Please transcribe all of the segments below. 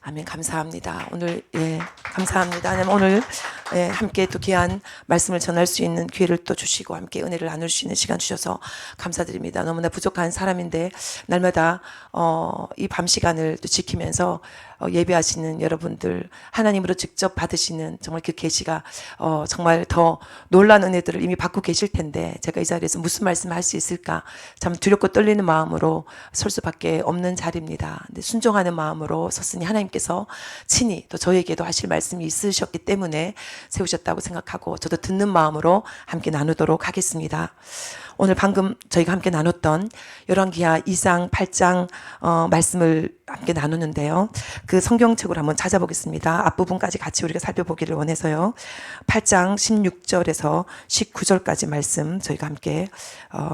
아멘. 감사합니다. 오늘 감사합니다. 왜냐면 오늘 함께 또 귀한 말씀을 전할 수 있는 기회를 또 주시고 함께 은혜를 나눌 수 있는 시간 주셔서 감사드립니다. 너무나 부족한 사람인데 날마다 이 밤 시간을 또 지키면서 예배하시는 여러분들 하나님으로 직접 받으시는 정말 그 계시가 정말 더 놀라운 은혜들을 이미 받고 계실 텐데 제가 이 자리에서 무슨 말씀을 할 수 있을까 참 두렵고 떨리는 마음으로 설 수밖에 없는 자리입니다. 근데 순종하는 마음으로 섰으니 하나님께서 친히 또 저에게도 하실 말씀이 있으셨기 때문에 세우셨다고 생각하고 저도 듣는 마음으로 함께 나누도록 하겠습니다. 오늘 방금 저희가 함께 나눴던 열왕기하 2장 8장 말씀을 함께 나누는데요. 그 성경책으로 한번 찾아보겠습니다. 앞부분까지 같이 우리가 살펴보기를 원해서요. 8장 16절에서 19절까지 말씀 저희가 함께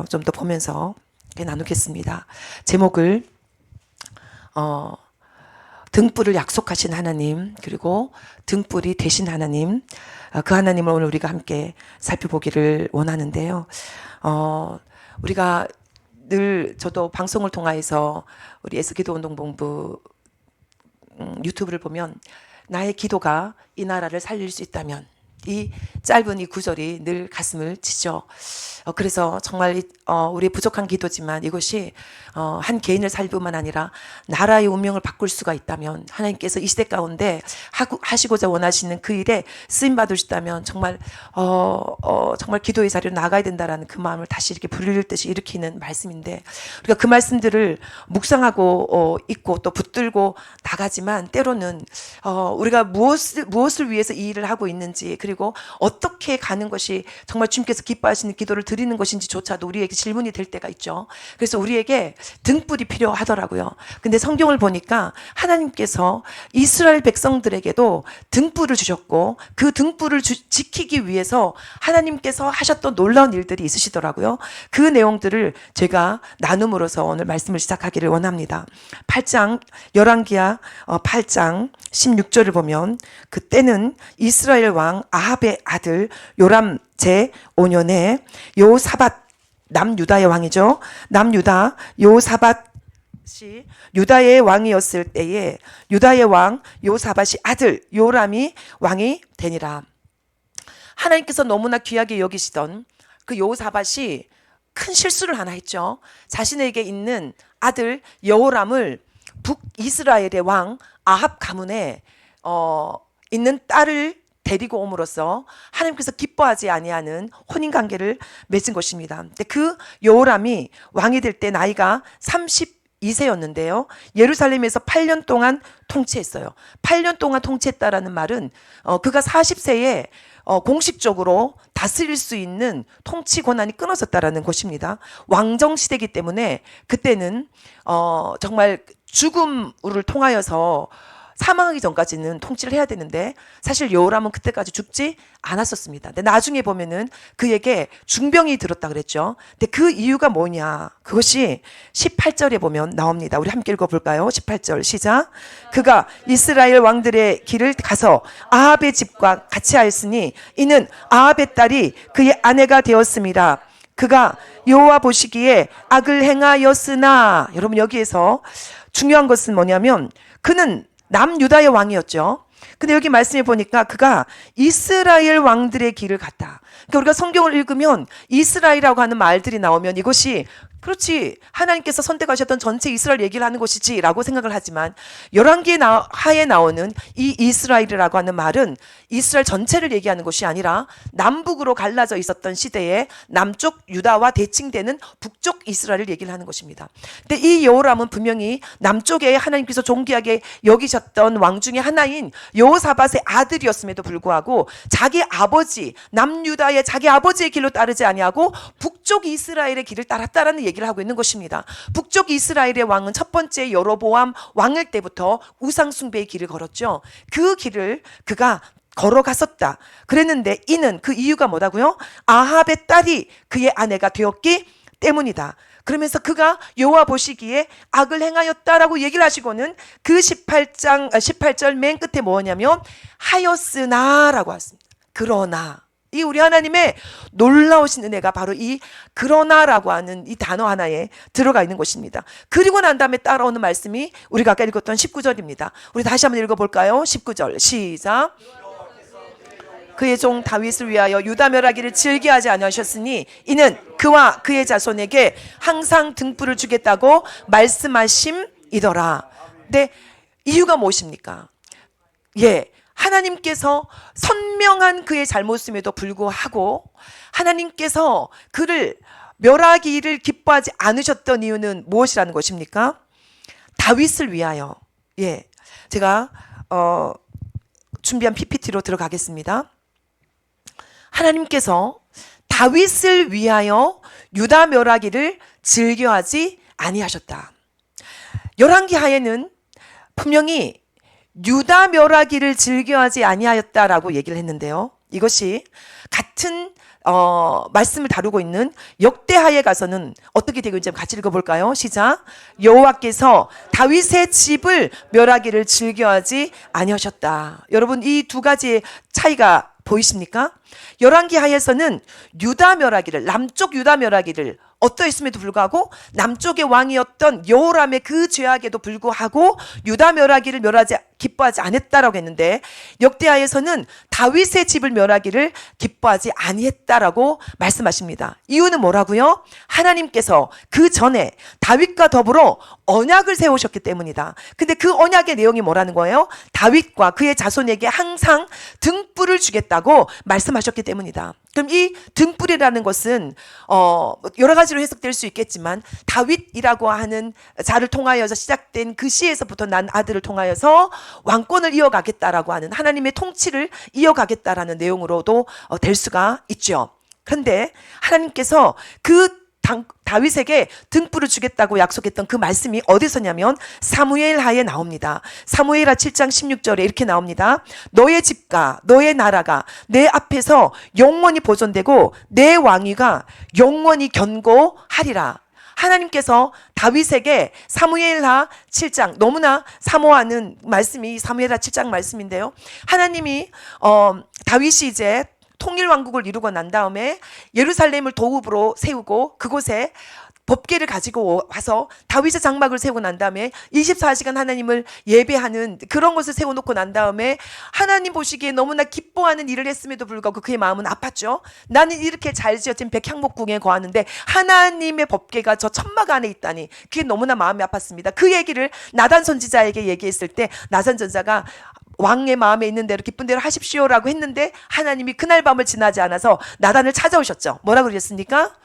좀 더 보면서 나누겠습니다. 제목을 등불을 약속하신 하나님, 그리고 등불이 되신 하나님, 그 하나님을 오늘 우리가 함께 살펴보기를 원하는데요. 우리가 늘 저도 방송을 통하여서 우리 S기도운동본부 유튜브를 보면 나의 기도가 이 나라를 살릴 수 있다면 이 짧은 이 구절이 늘 가슴을 치죠. 그래서 정말 우리의 부족한 기도지만 이것이 한 개인을 살릴 뿐만 아니라 나라의 운명을 바꿀 수가 있다면 하나님께서 이 시대 가운데 하시고자 원하시는 그 일에 쓰임 받을 수 있다면 정말 정말 기도의 자리로 나가야 된다라는 그 마음을 다시 이렇게 불릴 듯이 일으키는 말씀인데 우리가 그 말씀들을 묵상하고 있고 또 붙들고 나가지만 때로는 우리가 무엇을 위해서 이 일을 하고 있는지 그리고 어떻게 가는 것이 정말 주님께서 기뻐하시는 기도를 드리는 것인지조차도 우리에게 질문이 될 때가 있죠. 그래서 우리에게 등불이 필요하더라고요. 근데 성경을 보니까 하나님께서 이스라엘 백성들에게도 등불을 주셨고 그 등불을 지키기 위해서 하나님께서 하셨던 놀라운 일들이 있으시더라고요. 그 내용들을 제가 나눔으로써 오늘 말씀을 시작하기를 원합니다. 8장 열왕기하 8장 16절을 보면 그때는 이스라엘 왕 아합의 아들 요람 제5년에 요사밧 남유다의 왕이죠. 남유다 요사밧이 유다의 왕이었을 때에 유다의 왕 요사밧이 아들 요람이 왕이 되니라. 하나님께서 너무나 귀하게 여기시던 그 요사밧이 큰 실수를 하나 했죠. 자신에게 있는 아들 여호람을 북이스라엘의 왕 아합 가문에 있는 딸을 데리고 옴으로써 하나님께서 기뻐하지 아니하는 혼인관계를 맺은 것입니다. 근데 그 여호람이 왕이 될 때 나이가 32세였는데요. 예루살렘에서 8년 동안 통치했어요. 8년 동안 통치했다라는 말은 그가 40세에 공식적으로 다스릴 수 있는 통치 권한이 끊어졌다라는 것입니다. 왕정 시대이기 때문에 그때는 정말 죽음을 통하여서 사망하기 전까지는 통치를 해야 되는데 사실 여호람은 그때까지 죽지 않았었습니다. 근데 나중에 보면은 그에게 중병이 들었다 그랬죠. 근데 그 이유가 뭐냐? 그것이 18절에 보면 나옵니다. 우리 함께 읽어볼까요? 18절 시작. 그가 이스라엘 왕들의 길을 가서 아합의 집과 같이 하였으니 이는 아합의 딸이 그의 아내가 되었습니다. 그가 여호와 보시기에 악을 행하였으나 여러분 여기에서 중요한 것은 뭐냐면 그는 남유다의 왕이었죠. 근데 여기 말씀해 보니까 그가 이스라엘 왕들의 길을 갔다. 그러니까 우리가 성경을 읽으면 이스라엘이라고 하는 말들이 나오면 이것이 그렇지 하나님께서 선택하셨던 전체 이스라엘 얘기를 하는 것이지 라고 생각을 하지만 열왕기에 하에 나오는 이 이스라엘이라고 하는 말은 이스라엘 전체를 얘기하는 것이 아니라 남북으로 갈라져 있었던 시대에 남쪽 유다와 대칭되는 북쪽 이스라엘을 얘기를 하는 것입니다. 근데 이 여호람은 분명히 남쪽에 하나님께서 존귀하게 여기셨던 왕 중에 하나인 여호사밧의 아들이었음에도 불구하고 자기 아버지 남유다의 자기 아버지의 길로 따르지 아니하고 북쪽 이스라엘의 길을 따랐다라는 얘기를 하고 있는 것입니다. 북쪽 이스라엘의 왕은 첫 번째 여로보암 왕일 때부터 우상숭배의 길을 걸었죠. 그 길을 그가 걸어갔었다. 그랬는데 이는 그 이유가 뭐라고요? 아합의 딸이 그의 아내가 되었기 때문이다. 그러면서 그가 여호와 보시기에 악을 행하였다라고 얘기를 하시고는 그 18절 맨 끝에 뭐냐면 하였으나라고 했습니다. 그러나 이 우리 하나님의 놀라우신 은혜가 바로 이 그러나라고 하는 이 단어 하나에 들어가 있는 것입니다. 그리고 난 다음에 따라오는 말씀이 우리가 아까 읽었던 19절입니다. 우리 다시 한번 읽어볼까요? 19절 시작. 그의 종 다윗을 위하여 유다 멸하기를 즐겨하지 아니하셨으니 이는 그와 그의 자손에게 항상 등불을 주겠다고 말씀하심이더라. 근데 이유가 무엇입니까? 하나님께서 선명한 그의 잘못임에도 불구하고 하나님께서 그를 멸하기를 기뻐하지 않으셨던 이유는 무엇이라는 것입니까? 다윗을 위하여. 제가 준비한 PPT로 들어가겠습니다. 하나님께서 다윗을 위하여 유다 멸하기를 즐겨하지 아니하셨다. 열왕기 하에는 분명히 유다 멸하기를 즐겨하지 아니하였다라고 얘기를 했는데요. 이것이 같은 말씀을 다루고 있는 역대하에 가서는 어떻게 되고 있는지 같이 읽어볼까요? 시작. 여호와께서 다윗의 집을 멸하기를 즐겨하지 아니하셨다. 여러분 이 두 가지의 차이가 보이십니까? 열왕기 하에서는 유다 멸하기를, 남쪽 유다 멸하기를 어떠했음에도 불구하고 남쪽의 왕이었던 여호람의 그 죄악에도 불구하고 유다 멸하기를 기뻐하지 않았다라고 했는데 역대하에서는 다윗의 집을 멸하기를 기뻐하지 아니했다라고 말씀하십니다. 이유는 뭐라고요? 하나님께서 그 전에 다윗과 더불어 언약을 세우셨기 때문이다. 근데 그 언약의 내용이 뭐라는 거예요? 다윗과 그의 자손에게 항상 등불을 주겠다고 말씀하셨기 때문이다. 그럼 이 등불이라는 것은 여러 가지로 해석될 수 있겠지만 다윗이라고 하는 자를 통하여서 시작된 그 시에서부터 난 아들을 통하여서 왕권을 이어가겠다라고 하는 하나님의 통치를 이어가겠다라는 내용으로도 될 수가 있죠. 그런데 하나님께서 그 다윗에게 등불을 주겠다고 약속했던 그 말씀이 어디서냐면 사무엘하에 나옵니다. 사무엘하 7장 16절에 이렇게 나옵니다. 너의 집과 너의 나라가 내 앞에서 영원히 보존되고 내 왕위가 영원히 견고하리라. 하나님께서 다윗에게 사무엘하 7장, 너무나 사모하는 말씀이 사무엘하 7장 말씀인데요. 하나님이 다윗이 이제 통일왕국을 이루고 난 다음에 예루살렘을 도읍으로 세우고 그곳에 법궤를 가지고 와서 다윗의 장막을 세우고 난 다음에 24시간 하나님을 예배하는 그런 것을 세워놓고 난 다음에 하나님 보시기에 너무나 기뻐하는 일을 했음에도 불구하고 그의 마음은 아팠죠. 나는 이렇게 잘 지어진 백향목궁에 거하는데 하나님의 법궤가 저 천막 안에 있다니 그게 너무나 마음이 아팠습니다. 그 얘기를 나단 선지자에게 얘기했을 때 나단 선지자가 왕의 마음에 있는 대로 기쁜 대로 하십시오라고 했는데 하나님이 그날 밤을 지나지 않아서 나단을 찾아오셨죠. 뭐라고 그러셨습니까?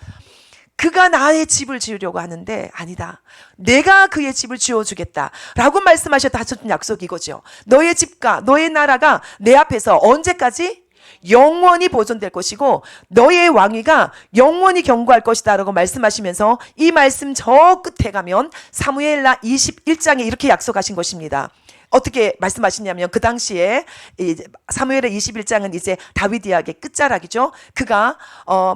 그가 나의 집을 지으려고 하는데 아니다. 내가 그의 집을 지어주겠다 라고 말씀하셨다 하셨던 약속이 이거죠. 너의 집과 너의 나라가 내 앞에서 언제까지? 영원히 보존될 것이고 너의 왕위가 영원히 견고할 것이다 라고 말씀하시면서 이 말씀 저 끝에 가면 사무엘하 21장에 이렇게 약속하신 것입니다. 어떻게 말씀하시냐면 그 당시에 사무엘의 21장은 이제 다윗 이야기의 끝자락이죠. 그가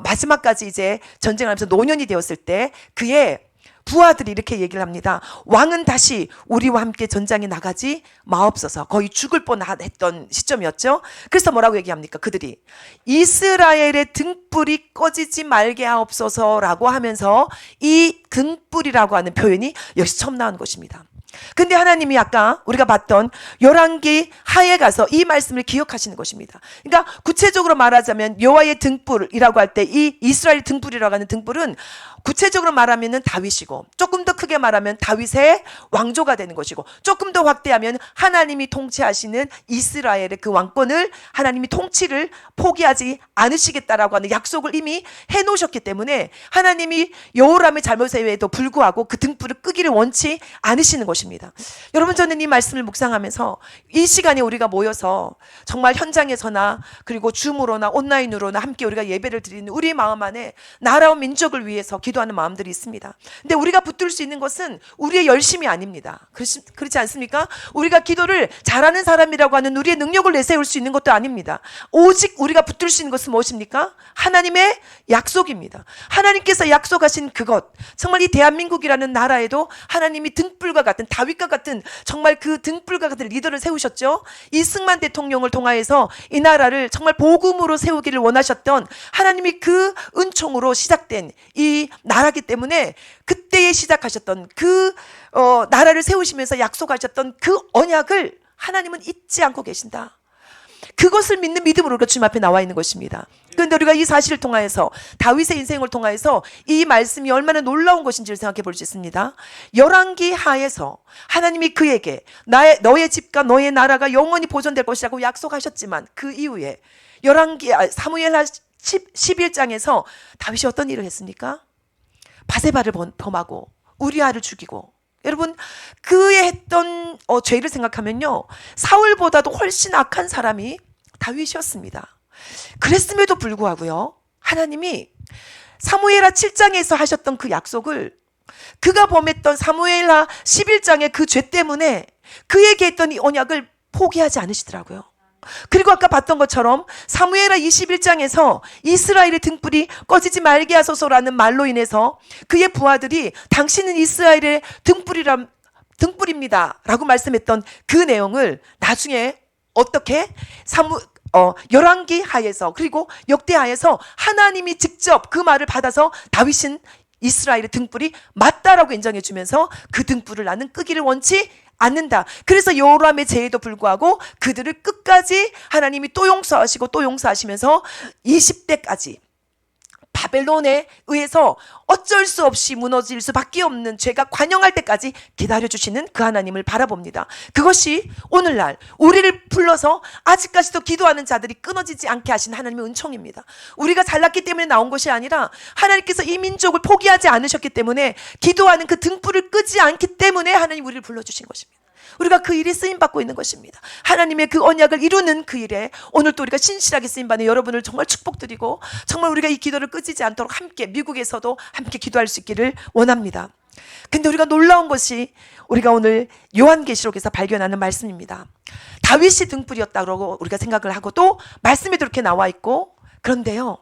마지막까지 이제 전쟁하면서 노년이 되었을 때 그의 부하들이 이렇게 얘기를 합니다. 왕은 다시 우리와 함께 전장에 나가지 마옵소서. 거의 죽을 뻔했던 시점이었죠. 그래서 뭐라고 얘기합니까? 그들이 이스라엘의 등불이 꺼지지 말게 하옵소서라고 하면서 이 등불이라고 하는 표현이 여기서 처음 나온 것입니다. 근데 하나님이 아까 우리가 봤던 열왕기 하에 가서 이 말씀을 기억하시는 것입니다. 그러니까 구체적으로 말하자면 여호와의 등불이라고 할 때 이 이스라엘 등불이라고 하는 등불은 구체적으로 말하면은 다윗이고 조금 더 크게 말하면 다윗의 왕조가 되는 것이고 조금 더 확대하면 하나님이 통치하시는 이스라엘의 그 왕권을 하나님이 통치를 포기하지 않으시겠다라고 하는 약속을 이미 해놓으셨기 때문에 하나님이 여호람의 잘못에도 불구하고 그 등불을 끄기를 원치 않으시는 것입니다. 여러분 저는 이 말씀을 묵상하면서 이 시간에 우리가 모여서 정말 현장에서나 그리고 줌으로나 온라인으로나 함께 우리가 예배를 드리는 우리 마음 안에 나라와 민족을 위해서 기도하는 마음들이 있습니다. 근데 우리가 붙들 수 있는 것은 우리의 열심이 아닙니다. 그렇지 않습니까? 우리가 기도를 잘하는 사람이라고 하는 우리의 능력을 내세울 수 있는 것도 아닙니다. 오직 우리가 붙들 수 있는 것은 무엇입니까? 하나님의 약속입니다. 하나님께서 약속하신 그것, 정말 이 대한민국이라는 나라에도 하나님이 등불과 같은 다윗과 같은 정말 그 등불과 같은 리더를 세우셨죠. 이승만 대통령을 통하여서 이 나라를 정말 복음으로 세우기를 원하셨던 하나님이 그 은총으로 시작된 이 나라기 때문에 그때에 시작하셨던 그 나라를 세우시면서 약속하셨던 그 언약을 하나님은 잊지 않고 계신다. 그것을 믿는 믿음으로 우리가 주님 앞에 나와 있는 것입니다. 그런데 우리가 이 사실을 통하여서 다윗의 인생을 통하여서 이 말씀이 얼마나 놀라운 것인지를 생각해 볼 수 있습니다. 열왕기 하에서 하나님이 그에게 너의 집과 너의 나라가 영원히 보존될 것이라고 약속하셨지만 그 이후에 사무엘하 11장에서 다윗이 어떤 일을 했습니까? 바세바를 범하고 우리아를 죽이고, 여러분 그의 했던 죄를 생각하면요, 사울보다도 훨씬 악한 사람이 다윗이었습니다. 그랬음에도 불구하고요, 하나님이 사무엘하 7장에서 하셨던 그 약속을 그가 범했던 사무엘하 11장의 그 죄 때문에 그에게 했던 이 언약을 포기하지 않으시더라고요. 그리고 아까 봤던 것처럼 사무엘하 21장에서 이스라엘의 등불이 꺼지지 말게 하소서라는 말로 인해서 그의 부하들이 당신은 이스라엘의 등불입니다 라고 말씀했던 그 내용을 나중에 어떻게 열왕기 하에서 그리고 역대 하에서 하나님이 직접 그 말을 받아서 다윗은 이스라엘의 등불이 맞다라고 인정해 주면서 그 등불을 나는 끄기를 원치 않는다. 그래서 여호람의 죄에도 불구하고 그들을 끝까지 하나님이 또 용서하시고 또 용서하시면서 20대까지 바벨론에 의해서 어쩔 수 없이 무너질 수밖에 없는 죄가 관영할 때까지 기다려주시는 그 하나님을 바라봅니다. 그것이 오늘날 우리를 불러서 아직까지도 기도하는 자들이 끊어지지 않게 하신 하나님의 은총입니다. 우리가 잘났기 때문에 나온 것이 아니라 하나님께서 이 민족을 포기하지 않으셨기 때문에, 기도하는 그 등불을 끄지 않기 때문에 하나님 우리를 불러주신 것입니다. 우리가 그 일에 쓰임받고 있는 것입니다. 하나님의 그 언약을 이루는 그 일에 오늘 또 우리가 신실하게 쓰임받는 여러분을 정말 축복드리고, 정말 우리가 이 기도를 끄지지 않도록 함께 미국에서도 함께 기도할 수 있기를 원합니다. 근데 우리가 놀라운 것이 우리가 오늘 요한계시록에서 발견하는 말씀입니다. 다윗이 등불이었다고 우리가 생각을 하고 또 말씀에도 이렇게 나와 있고, 그런데요,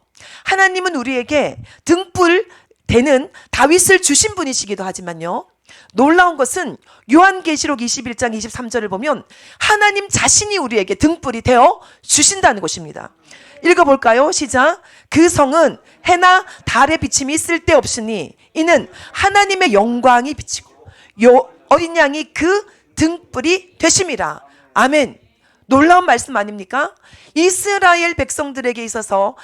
하나님은 우리에게 등불 되는 다윗을 주신 분이시기도 하지만요, 놀라운 것은 요한계시록 21장 23절을 보면 하나님 자신이 우리에게 등불이 되어 주신다는 것입니다. 읽어볼까요? 시작. 그 성은 해나 달의 비침이 쓸데없으니 이는 하나님의 영광이 비치고 어린 양이 그 등불이 되심이라. 아멘. 놀라운 말씀 아닙니까? 이스라엘 백성들에게 있어서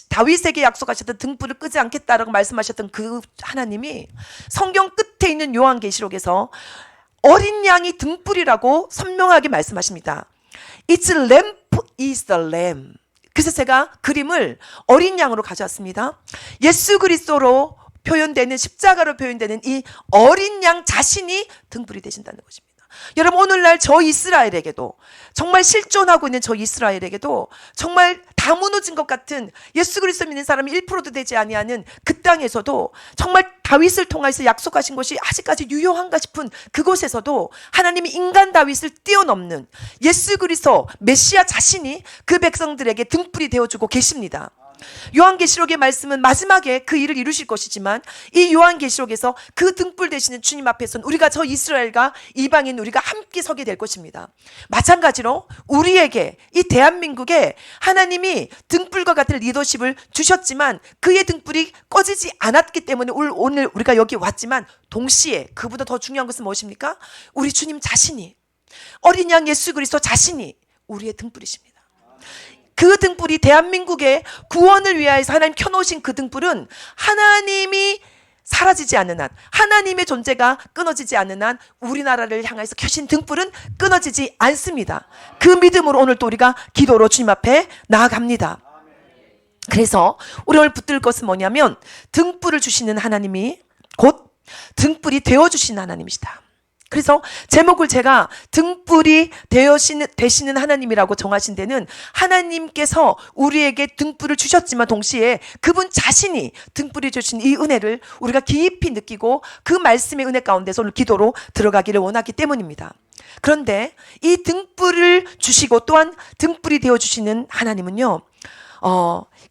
다윗에게 약속하셨던 등불을 끄지 않겠다라고 말씀하셨던 그 하나님이 성경 끝에 있는 요한계시록에서 어린 양이 등불이라고 선명하게 말씀하십니다. Its lamp is the lamb. 그래서 제가 그림을 어린 양으로 가져왔습니다. 예수 그리스도로 표현되는, 십자가로 표현되는 이 어린 양 자신이 등불이 되신다는 것입니다. 여러분, 오늘날 저 이스라엘에게도, 정말 실존하고 있는 저 이스라엘에게도 정말 다 무너진 것 같은, 예수 그리스도 믿는 사람이 1%도 되지 아니하는 그 땅에서도 정말 다윗을 통해서 약속하신 것이 아직까지 유효한가 싶은 그곳에서도 하나님이 인간 다윗을 뛰어넘는 예수 그리스도 메시아 자신이 그 백성들에게 등불이 되어주고 계십니다. 요한계시록의 말씀은 마지막에 그 일을 이루실 것이지만, 이 요한계시록에서 그 등불 되시는 주님 앞에서는 우리가 저 이스라엘과 이방인 우리가 함께 서게 될 것입니다. 마찬가지로 우리에게, 이 대한민국에 하나님이 등불과 같은 리더십을 주셨지만 그의 등불이 꺼지지 않았기 때문에 오늘 우리가 여기 왔지만, 동시에 그보다 더 중요한 것은 무엇입니까? 우리 주님 자신이, 어린 양 예수 그리스도 자신이 우리의 등불이십니다. 그 등불이 대한민국의 구원을 위하여서 하나님 켜놓으신 그 등불은 하나님이 사라지지 않는 한, 하나님의 존재가 끊어지지 않는 한 우리나라를 향해서 켜신 등불은 끊어지지 않습니다. 그 믿음으로 오늘 또 우리가 기도로 주님 앞에 나아갑니다. 그래서 우리 오늘 붙들 것은 뭐냐면, 등불을 주시는 하나님이 곧 등불이 되어주시는 하나님이시다. 그래서 제목을 제가 등불이 되시는 하나님이라고 정하신 데는, 하나님께서 우리에게 등불을 주셨지만 동시에 그분 자신이 등불이 주신 이 은혜를 우리가 깊이 느끼고 그 말씀의 은혜 가운데서 오늘 기도로 들어가기를 원하기 때문입니다. 그런데 이 등불을 주시고 또한 등불이 되어주시는 하나님은요,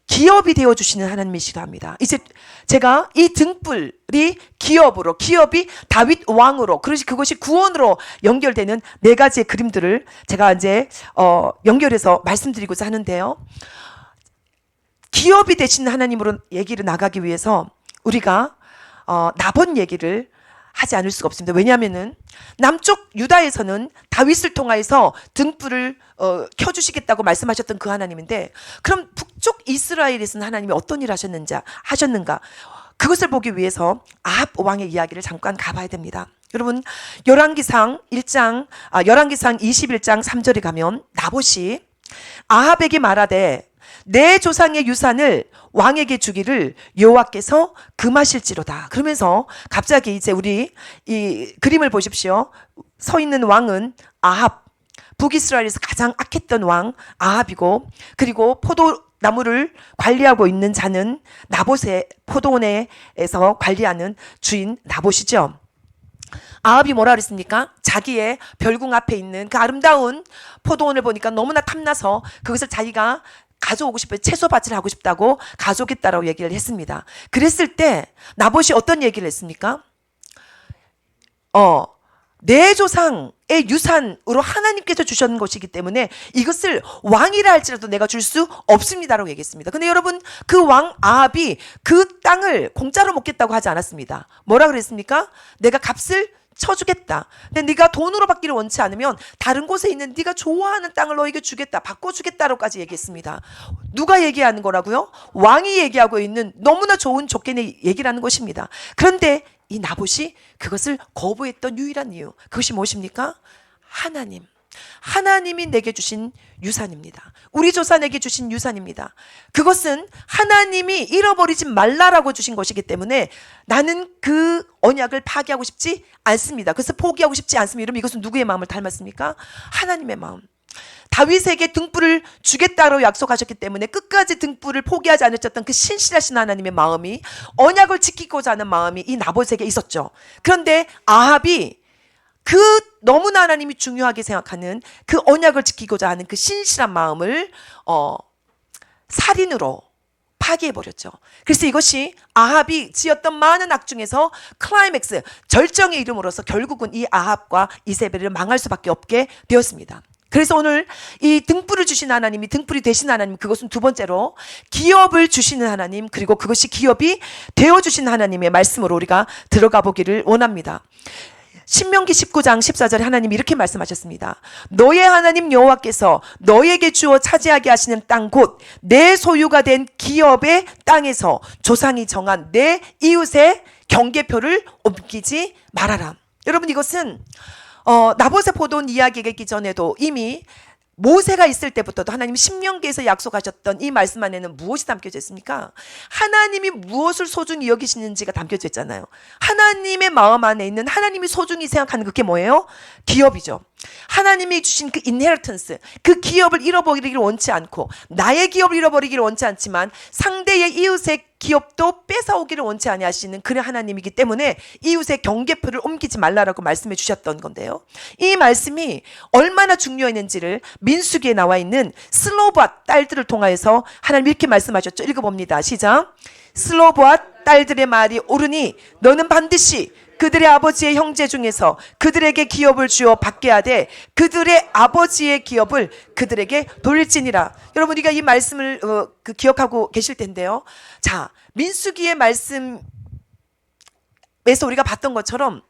기업이 되어주시는 하나님이시기도 합니다. 이제 제가 이 등불이 기업이 다윗 왕으로, 그것이 구원으로 연결되는 네 가지의 그림들을 제가 이제 연결해서 말씀드리고자 하는데요. 기업이 되신 하나님으로 얘기를 나가기 위해서 우리가 나봇 얘기를 하지 않을 수가 없습니다. 왜냐하면은 남쪽 유다에서는 다윗을 통하여서 등불을 켜주시겠다고 말씀하셨던 그 하나님인데, 그럼 북쪽 이스라엘에서는 하나님이 어떤 일을 하셨는가? 그것을 보기 위해서 아합 왕의 이야기를 잠깐 가봐야 됩니다. 여러분, 열왕기상 21장 3절에 가면 나봇이 아합에게 말하되 내 조상의 유산을 왕에게 주기를 여호와께서 금하실지로다. 그러면서 갑자기 이제 우리 이 그림을 보십시오. 서 있는 왕은 아합, 북이스라엘에서 가장 악했던 왕 아합이고, 그리고 포도나무를 관리하고 있는 자는 나봇의 포도원에서 관리하는 주인 나봇이죠. 아합이 뭐라 그랬습니까? 자기의 별궁 앞에 있는 그 아름다운 포도원을 보니까 너무나 탐나서 그것을 자기가 가져오고 싶어요. 채소밭을 하고 싶다고 가져오겠다라고 얘기를 했습니다. 그랬을 때 나봇이 어떤 얘기를 했습니까? 내 조상의 유산으로 하나님께서 주셨는 것이기 때문에 이것을 왕이라 할지라도 내가 줄 수 없습니다라고 얘기했습니다. 근데 여러분, 그 왕 아합이 그 땅을 공짜로 먹겠다고 하지 않았습니다. 뭐라 그랬습니까? 내가 값을 쳐주겠다. 근데 네가 돈으로 받기를 원치 않으면 다른 곳에 있는 네가 좋아하는 땅을 너에게 주겠다, 바꿔주겠다라고까지 얘기했습니다. 누가 얘기하는 거라고요? 왕이 얘기하고 있는 너무나 좋은 조건의 얘기라는 것입니다. 그런데 이 나봇이 그것을 거부했던 유일한 이유, 그것이 무엇입니까? 하나님이 내게 주신 유산입니다. 우리 조상에게 주신 유산입니다. 그것은 하나님이 잃어버리지 말라라고 주신 것이기 때문에 나는 그 언약을 파기하고 싶지 않습니다. 그래서 포기하고 싶지 않습니다. 여러분, 이것은 누구의 마음을 닮았습니까? 하나님의 마음. 다윗에게 등불을 주겠다고 약속하셨기 때문에 끝까지 등불을 포기하지 않으셨던 그 신실하신 하나님의 마음이, 언약을 지키고자 하는 마음이 이 나봇에게 있었죠. 그런데 아합이 그 너무나 하나님이 중요하게 생각하는 그 언약을 지키고자 하는 그 신실한 마음을 살인으로 파괴해버렸죠. 그래서 이것이 아합이 지었던 많은 악 중에서 클라이맥스, 절정의 이름으로서 결국은 이 아합과 이세벨을 망할 수밖에 없게 되었습니다. 그래서 오늘 이 등불을 주신 하나님이, 등불이 되신 하나님, 그것은 두 번째로 기업을 주시는 하나님, 그리고 그것이 기업이 되어주신 하나님의 말씀으로 우리가 들어가 보기를 원합니다. 신명기 19장 14절에 하나님이 이렇게 말씀하셨습니다. 너의 하나님 여호와께서 너에게 주어 차지하게 하시는 땅 곧 내 소유가 된 기업의 땅에서 조상이 정한 내 이웃의 경계표를 옮기지 말아라. 여러분, 이것은 나봇의 포도원 이야기가 있기 전에도 이미 모세가 있을 때부터도 하나님 신명기에서 약속하셨던 이 말씀 안에는 무엇이 담겨져 있습니까? 하나님이 무엇을 소중히 여기시는지가 담겨져 있잖아요. 하나님의 마음 안에 있는, 하나님이 소중히 생각하는 그게 뭐예요? 기업이죠. 하나님이 주신 그 인헤리턴스, 그 기업을 잃어버리기를 원치 않고, 나의 기업을 잃어버리기를 원치 않지만 상대의 이웃의 기업도 뺏어오기를 원치 아니하시는 그런 하나님이기 때문에 이웃의 경계표를 옮기지 말라라고 말씀해 주셨던 건데요. 이 말씀이 얼마나 중요했는지를 민수기에 나와 있는 슬로보앗 딸들을 통하여서 하나님 이렇게 말씀하셨죠. 읽어봅니다. 시작. 슬로보앗 딸들의 말이 옳으니 너는 반드시 그들의 아버지의 형제 중에서 그들에게 기업을 주어 받게 하되 그들의 아버지의 기업을 그들에게 돌릴지니라. 여러분, 우리가 이 말씀을 기억하고 계실 텐데요. 자, 민수기의 말씀에서 우리가 봤던 것처럼,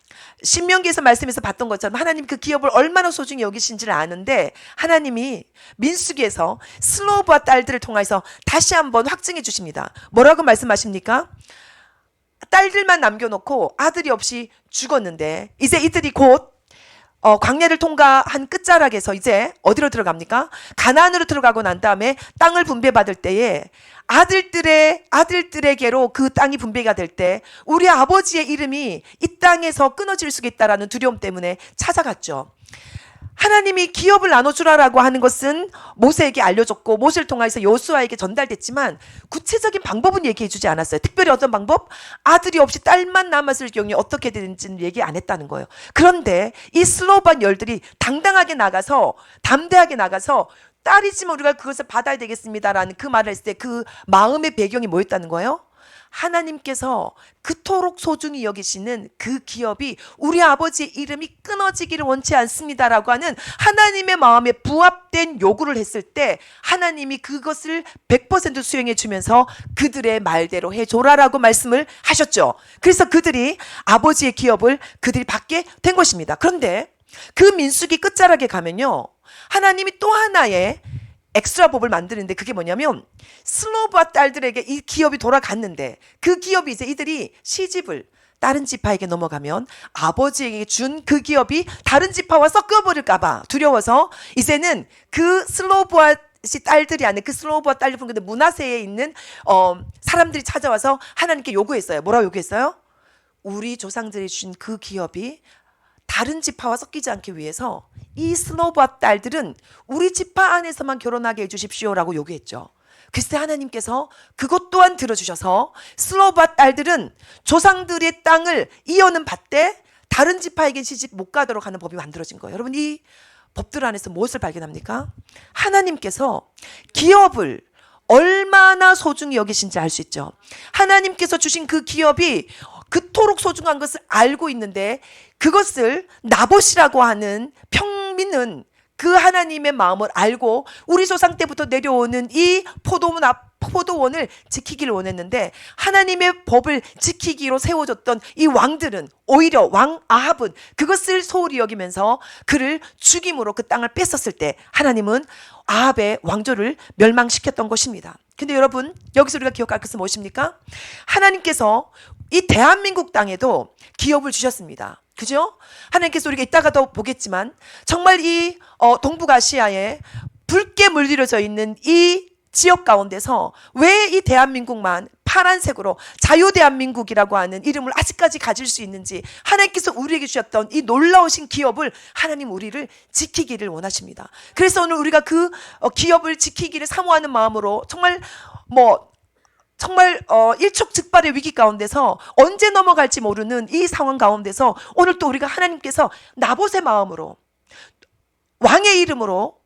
신명기에서 말씀에서 봤던 것처럼 하나님 그 기업을 얼마나 소중히 여기신지를 아는데, 하나님이 민수기에서 슬로브와 딸들을 통해서 다시 한번 확증해 주십니다. 뭐라고 말씀하십니까? 딸들만 남겨놓고 아들이 없이 죽었는데, 이제 이들이 곧 광야를 통과한 끝자락에서 이제 어디로 들어갑니까? 가나안으로 들어가고 난 다음에 땅을 분배받을 때에 아들들에게로 그 땅이 분배가 될 때 우리 아버지의 이름이 이 땅에서 끊어질 수 있다라는 두려움 때문에 찾아갔죠. 하나님이 기업을 나눠주라라고 하는 것은 모세에게 알려줬고 모세를 통해서 여호수아에게 전달됐지만 구체적인 방법은 얘기해 주지 않았어요. 특별히 어떤 방법? 아들이 없이 딸만 남았을 경우에 어떻게 되는지는 얘기 안 했다는 거예요. 그런데 이 슬로반 열들이 당당하게 나가서, 담대하게 나가서 딸이지만 우리가 그것을 받아야 되겠습니다라는 그 말을 했을 때 그 마음의 배경이 뭐였다는 거예요? 하나님께서 그토록 소중히 여기시는 그 기업이 우리 아버지의 이름이 끊어지기를 원치 않습니다라고 하는 하나님의 마음에 부합된 요구를 했을 때 하나님이 그것을 100% 수용해 주면서 그들의 말대로 해줘라라고 말씀을 하셨죠. 그래서 그들이 아버지의 기업을 그들이 받게 된 것입니다. 그런데 그 민수기 끝자락에 가면요, 하나님이 또 하나의 엑스트라 법을 만드는데 그게 뭐냐면 슬로브와 딸들에게 이 기업이 돌아갔는데 그 기업이 이제 이들이 시집을 다른 지파에게 넘어가면 아버지에게 준 그 기업이 다른 지파와 섞여버릴까봐 두려워서 이제는 그 슬로브와 딸들이 아닌 그 슬로브와 딸들 근데 므낫세에 있는 사람들이 찾아와서 하나님께 요구했어요. 뭐라고 요구했어요? 우리 조상들이 준 그 기업이 다른 지파와 섞이지 않기 위해서 이 슬로브와 딸들은 우리 지파 안에서만 결혼하게 해주십시오라고 요구했죠. 그때 하나님께서 그것 또한 들어주셔서 슬로브와 딸들은 조상들의 땅을 이어는 받되 다른 지파에게 시집 못 가도록 하는 법이 만들어진 거예요. 여러분, 이 법들 안에서 무엇을 발견합니까? 하나님께서 기업을 얼마나 소중히 여기신지 알 수 있죠. 하나님께서 주신 그 기업이 그토록 소중한 것을 알고 있는데 그것을 나봇이라고 하는 평민은 그 하나님의 마음을 알고 우리 조상 때부터 내려오는 이 포도원을 지키기를 원했는데 하나님의 법을 지키기로 세워졌던 이 왕들은 오히려 왕 아합은 그것을 소홀히 여기면서 그를 죽임으로 그 땅을 뺏었을 때 하나님은 아합의 왕조를 멸망시켰던 것입니다. 근데 여러분, 여기서 우리가 기억할 것은 무엇입니까? 하나님께서 이 대한민국 땅에도 기업을 주셨습니다. 그죠? 하나님께서 우리가 이따가도 보겠지만 정말 이 동북아시아에 붉게 물들여져 있는 이 지역 가운데서 왜 이 대한민국만 파란색으로 자유대한민국이라고 하는 이름을 아직까지 가질 수 있는지 하나님께서 우리에게 주셨던 이 놀라우신 기업을 하나님 우리를 지키기를 원하십니다. 그래서 오늘 우리가 그 기업을 지키기를 사모하는 마음으로 정말 일촉즉발의 위기 가운데서 언제 넘어갈지 모르는 이 상황 가운데서 오늘 또 우리가 하나님께서 나봇의 마음으로 왕의 이름으로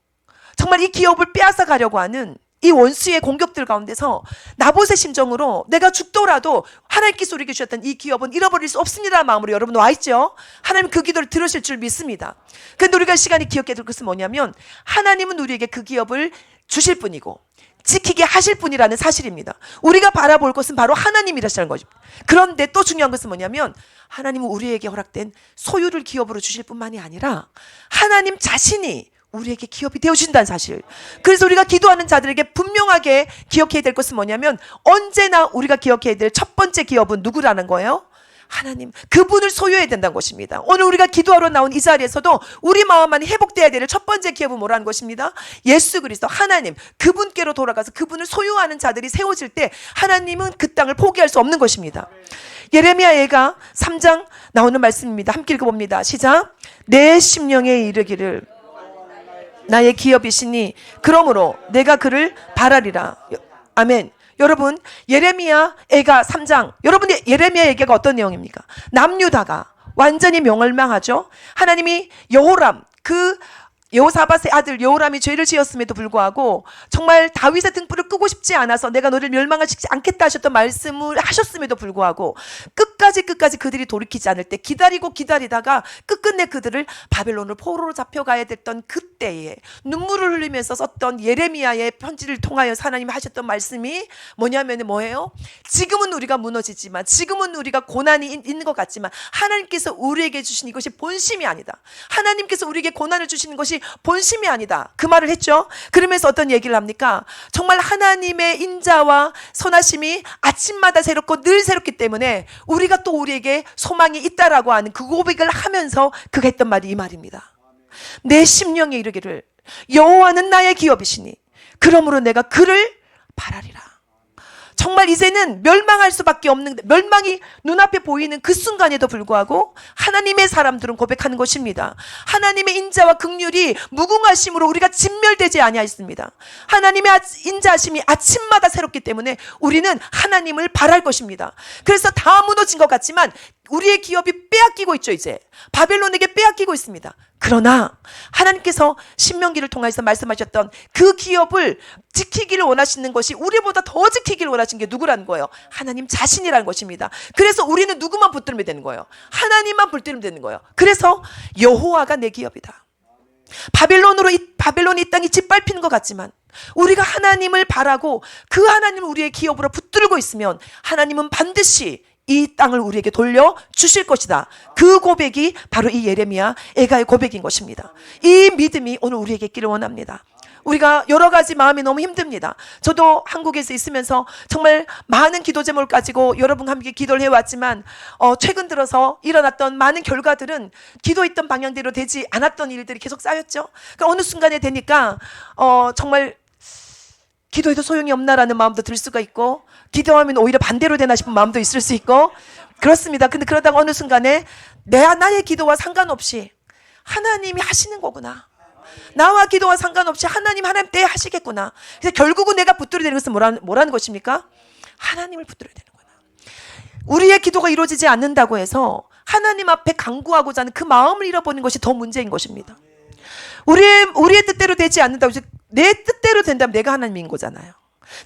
정말 이 기업을 빼앗아 가려고 하는 이 원수의 공격들 가운데서 나봇의 심정으로 내가 죽더라도 하나님께서 우리에게 주셨던 이 기업은 잃어버릴 수 없습니다라는 마음으로 여러분 와 있죠. 하나님 그 기도를 들으실 줄 믿습니다. 그런데 우리가 시간이 기억해야 될 것은 뭐냐면 하나님은 우리에게 그 기업을 주실 분이고 지키게 하실 분이라는 사실입니다. 우리가 바라볼 것은 바로 하나님이라는 것입니다. 그런데 또 중요한 것은 뭐냐면 하나님은 우리에게 허락된 소유를 기업으로 주실 뿐만이 아니라 하나님 자신이 우리에게 기업이 되어주신다는 사실. 그래서 우리가 기도하는 자들에게 분명하게 기억해야 될 것은 뭐냐면 언제나 우리가 기억해야 될 첫 번째 기업은 누구라는 거예요? 하나님, 그분을 소유해야 된다는 것입니다. 오늘 우리가 기도하러 나온 이 자리에서도 우리 마음 안에 회복돼야 될 첫 번째 기업은 뭐라는 것입니다? 예수 그리스도 하나님, 그분께로 돌아가서 그분을 소유하는 자들이 세워질 때 하나님은 그 땅을 포기할 수 없는 것입니다. 예레미야가 3장 나오는 말씀입니다. 함께 읽어봅니다. 시작. 내 심령에 이르기를 나의 기업이시니 그러므로 내가 그를 바라리라. 아멘. 여러분, 예레미야 애가 3장, 여러분의 예레미야 얘기가 어떤 내용입니까? 남유다가 완전히 멸망하죠. 하나님이 여호람, 여호사밧의 아들 여호람이 죄를 지었음에도 불구하고 정말 다윗의 등불을 끄고 싶지 않아서 내가 너를 멸망시키지 않겠다 하셨던 말씀을 하셨음에도 불구하고 끝까지 그들이 돌이키지 않을 때 기다리다가 끝끝내 그들을 바벨론으로 포로로 잡혀가야 됐던 그때에 눈물을 흘리면서 썼던 예레미야의 편지를 통하여 하나님이 하셨던 말씀이 뭐냐면 뭐예요? 지금은 우리가 무너지지만, 지금은 우리가 고난이 있는 것 같지만 하나님께서 우리에게 주신 이것이 본심이 아니다. 하나님께서 우리에게 고난을 주시는 것이 본심이 아니다. 그 말을 했죠. 그러면서 어떤 얘기를 합니까? 정말 하나님의 인자와 선하심이 아침마다 새롭고 늘 새롭기 때문에 우리가 또 우리에게 소망이 있다라고 하는 그 고백을 하면서 그가 했던 말이 이 말입니다. 내 심령에 이르기를 여호와는 나의 기업이시니 그러므로 내가 그를 바라리라. 정말 이제는 멸망할 수밖에 없는, 멸망이 눈앞에 보이는 그 순간에도 불구하고 하나님의 사람들은 고백하는 것입니다. 하나님의 인자와 긍휼이 무궁하심으로 우리가 진멸되지 아니하였습니다. 하나님의 인자하심이 아침마다 새롭기 때문에 우리는 하나님을 바랄 것입니다. 그래서 다 무너진 것 같지만 우리의 기업이 빼앗기고 있죠. 이제 바벨론에게 빼앗기고 있습니다. 그러나 하나님께서 신명기를 통해서 말씀하셨던 그 기업을 지키기를 원하시는 것이 우리보다 더 지키기를 원하시는 게 누구라는 거예요? 하나님 자신이라는 것입니다. 그래서 우리는 누구만 붙들면 되는 거예요? 하나님만 붙들면 되는 거예요. 그래서 여호와가 내 기업이다. 바벨론이 이 땅이 짓밟히는 것 같지만 우리가 하나님을 바라고 그 하나님을 우리의 기업으로 붙들고 있으면 하나님은 반드시 이 땅을 우리에게 돌려 주실 것이다. 그 고백이 바로 이 예레미야 애가의 고백인 것입니다. 이 믿음이 오늘 우리에게 있기를 원합니다. 우리가 여러 가지 마음이 너무 힘듭니다. 저도 한국에서 있으면서 정말 많은 기도 제목을 가지고 여러분과 함께 기도를 해왔지만 최근 들어서 일어났던 많은 결과들은 기도했던 방향대로 되지 않았던 일들이 계속 쌓였죠. 그러니까 어느 순간에 되니까 정말 기도해도 소용이 없나라는 마음도 들 수가 있고, 기도하면 오히려 반대로 되나 싶은 마음도 있을 수 있고 그렇습니다. 근데 그러다가 어느 순간에 나의 기도와 상관없이 하나님이 하시는 거구나, 나와 기도와 상관없이 하나님 때 하시겠구나. 그래서 결국은 내가 붙들어야 되는 것은 뭐라는 것입니까? 하나님을 붙들어야 되는구나. 우리의 기도가 이루어지지 않는다고 해서 하나님 앞에 간구하고자 하는 그 마음을 잃어버리는 것이 더 문제인 것입니다. 우리의 뜻대로 되지 않는다고 해서 내 뜻대로 된다면 내가 하나님인 거잖아요.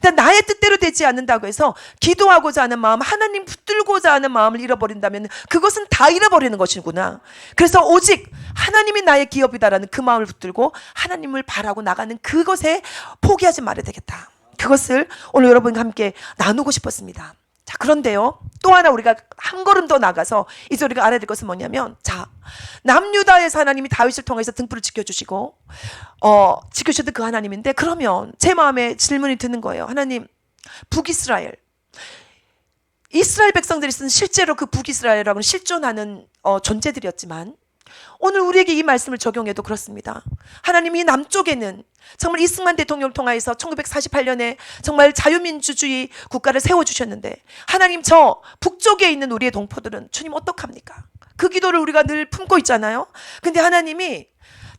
근데 나의 뜻대로 되지 않는다고 해서 기도하고자 하는 마음, 하나님 붙들고자 하는 마음을 잃어버린다면 그것은 다 잃어버리는 것이구나. 그래서 오직 하나님이 나의 기업이다라는 그 마음을 붙들고 하나님을 바라고 나가는 그것에 포기하지 말아야 되겠다. 그것을 오늘 여러분과 함께 나누고 싶었습니다. 자, 그런데요, 또 하나 우리가 한 걸음 더 나가서 이제 우리가 알아야 될 것은 뭐냐면, 자, 남유다에서 하나님이 다윗을 통해서 등불을 지켜주시고 지켜주셨던 그 하나님인데, 그러면 제 마음에 질문이 드는 거예요. 하나님, 북이스라엘, 이스라엘 백성들이 쓴 실제로 그 북이스라엘하고는 실존하는 존재들이었지만 오늘 우리에게 이 말씀을 적용해도 그렇습니다. 하나님이 남쪽에는 정말 이승만 대통령을 통하여서 1948년에 정말 자유민주주의 국가를 세워주셨는데, 하나님 저 북쪽에 있는 우리의 동포들은 주님 어떡합니까? 그 기도를 우리가 늘 품고 있잖아요. 근데 하나님이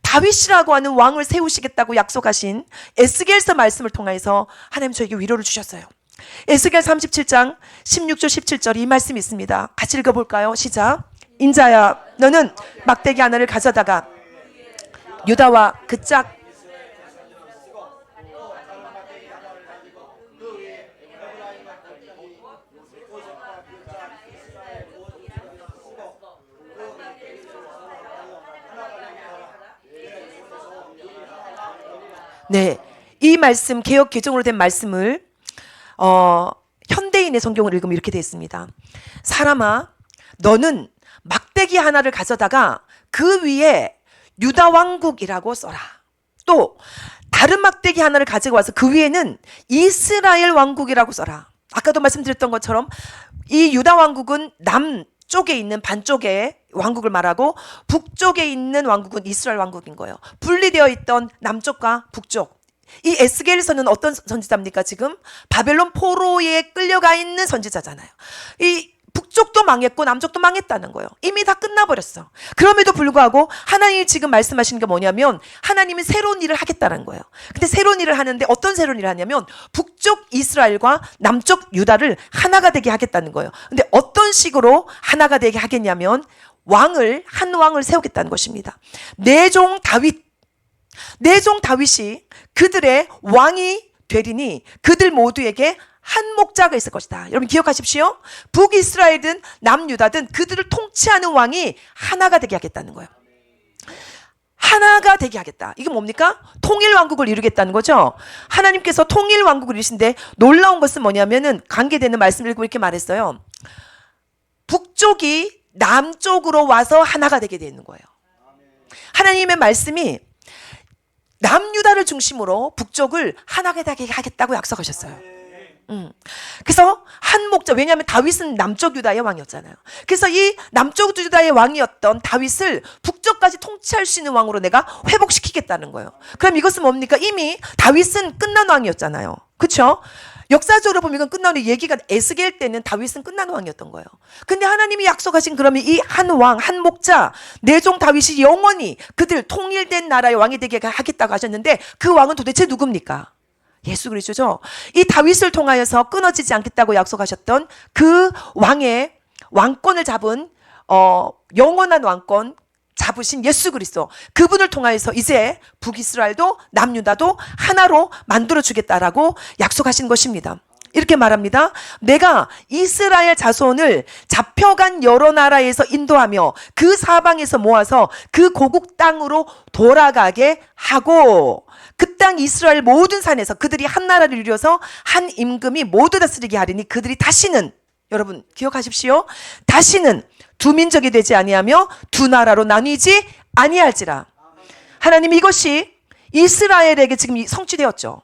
다윗이라고 하는 왕을 세우시겠다고 약속하신 에스겔서 말씀을 통해서 하나님 저에게 위로를 주셨어요. 에스겔 37장 16절 17절 이 말씀이 있습니다. 같이 읽어볼까요? 시작. 인자야, 너는 막대기 하나를 가져다가 유다와 그 짝 네, 이 말씀 개역 개정으로 된 말씀을 현대인의 성경을 읽으면 이렇게 되어 있습니다. 사람아, 너는 막대기 하나를 가져다가 그 위에 유다 왕국이라고 써라. 또 다른 막대기 하나를 가지고 와서 그 위에는 이스라엘 왕국이라고 써라. 아까도 말씀드렸던 것처럼 이 유다 왕국은 남쪽에 있는 반쪽의 왕국을 말하고 북쪽에 있는 왕국은 이스라엘 왕국인 거예요. 분리되어 있던 남쪽과 북쪽. 이 에스겔서는 어떤 선지자입니까? 지금 바벨론 포로에 끌려가 있는 선지자잖아요. 이 북쪽도 망했고 남쪽도 망했다는 거예요. 이미 다 끝나버렸어. 그럼에도 불구하고 하나님이 지금 말씀하시는 게 뭐냐면, 하나님이 새로운 일을 하겠다는 거예요. 근데 새로운 일을 하는데 어떤 새로운 일을 하냐면 북쪽 이스라엘과 남쪽 유다를 하나가 되게 하겠다는 거예요. 근데 어떤 식으로 하나가 되게 하겠냐면 한 왕을 세우겠다는 것입니다. 내 종 다윗이 그들의 왕이 되리니 그들 모두에게 한 목자가 있을 것이다. 여러분 기억하십시오. 북이스라엘든 남유다든 그들을 통치하는 왕이 하나가 되게 하겠다는 거예요. 하나가 되게 하겠다. 이게 뭡니까? 통일왕국을 이루겠다는 거죠. 하나님께서 통일왕국을 이루신데 놀라운 것은 뭐냐면은, 관계되는 말씀을 읽고 이렇게 말했어요. 북쪽이 남쪽으로 와서 하나가 되게 되는 거예요. 하나님의 말씀이 남유다를 중심으로 북쪽을 하나가 되게 하겠다고 약속하셨어요. 그래서 한 목자, 왜냐하면 다윗은 남쪽 유다의 왕이었잖아요. 그래서 이 남쪽 유다의 왕이었던 다윗을 북쪽까지 통치할 수 있는 왕으로 내가 회복시키겠다는 거예요. 그럼 이것은 뭡니까? 이미 다윗은 끝난 왕이었잖아요. 그렇죠? 역사적으로 보면 이건 끝난 얘기가, 에스겔 때는 다윗은 끝난 왕이었던 거예요. 근데 하나님이 약속하신 그러면 이 한 왕, 한 목자, 내 종 다윗이 영원히 그들 통일된 나라의 왕이 되게 하겠다고 하셨는데, 그 왕은 도대체 누굽니까? 예수 그리스도죠. 이 다윗을 통하여서 끊어지지 않겠다고 약속하셨던 그 왕의 왕권을 잡은 영원한 왕권, 잡으신 예수 그리스도, 그분을 통하여서 이제 북이스라엘도 남유다도 하나로 만들어주겠다라고 약속하신 것입니다. 이렇게 말합니다. 내가 이스라엘 자손을 잡혀간 여러 나라에서 인도하며 그 사방에서 모아서 그 고국 땅으로 돌아가게 하고, 그 땅 이스라엘 모든 산에서 그들이 한 나라를 이루어서 한 임금이 모두 다스리게 하리니 그들이 다시는, 여러분 기억하십시오, 다시는 두 민족이 되지 아니하며 두 나라로 나뉘지 아니할지라. 하나님, 이것이 이스라엘에게 지금 성취되었죠.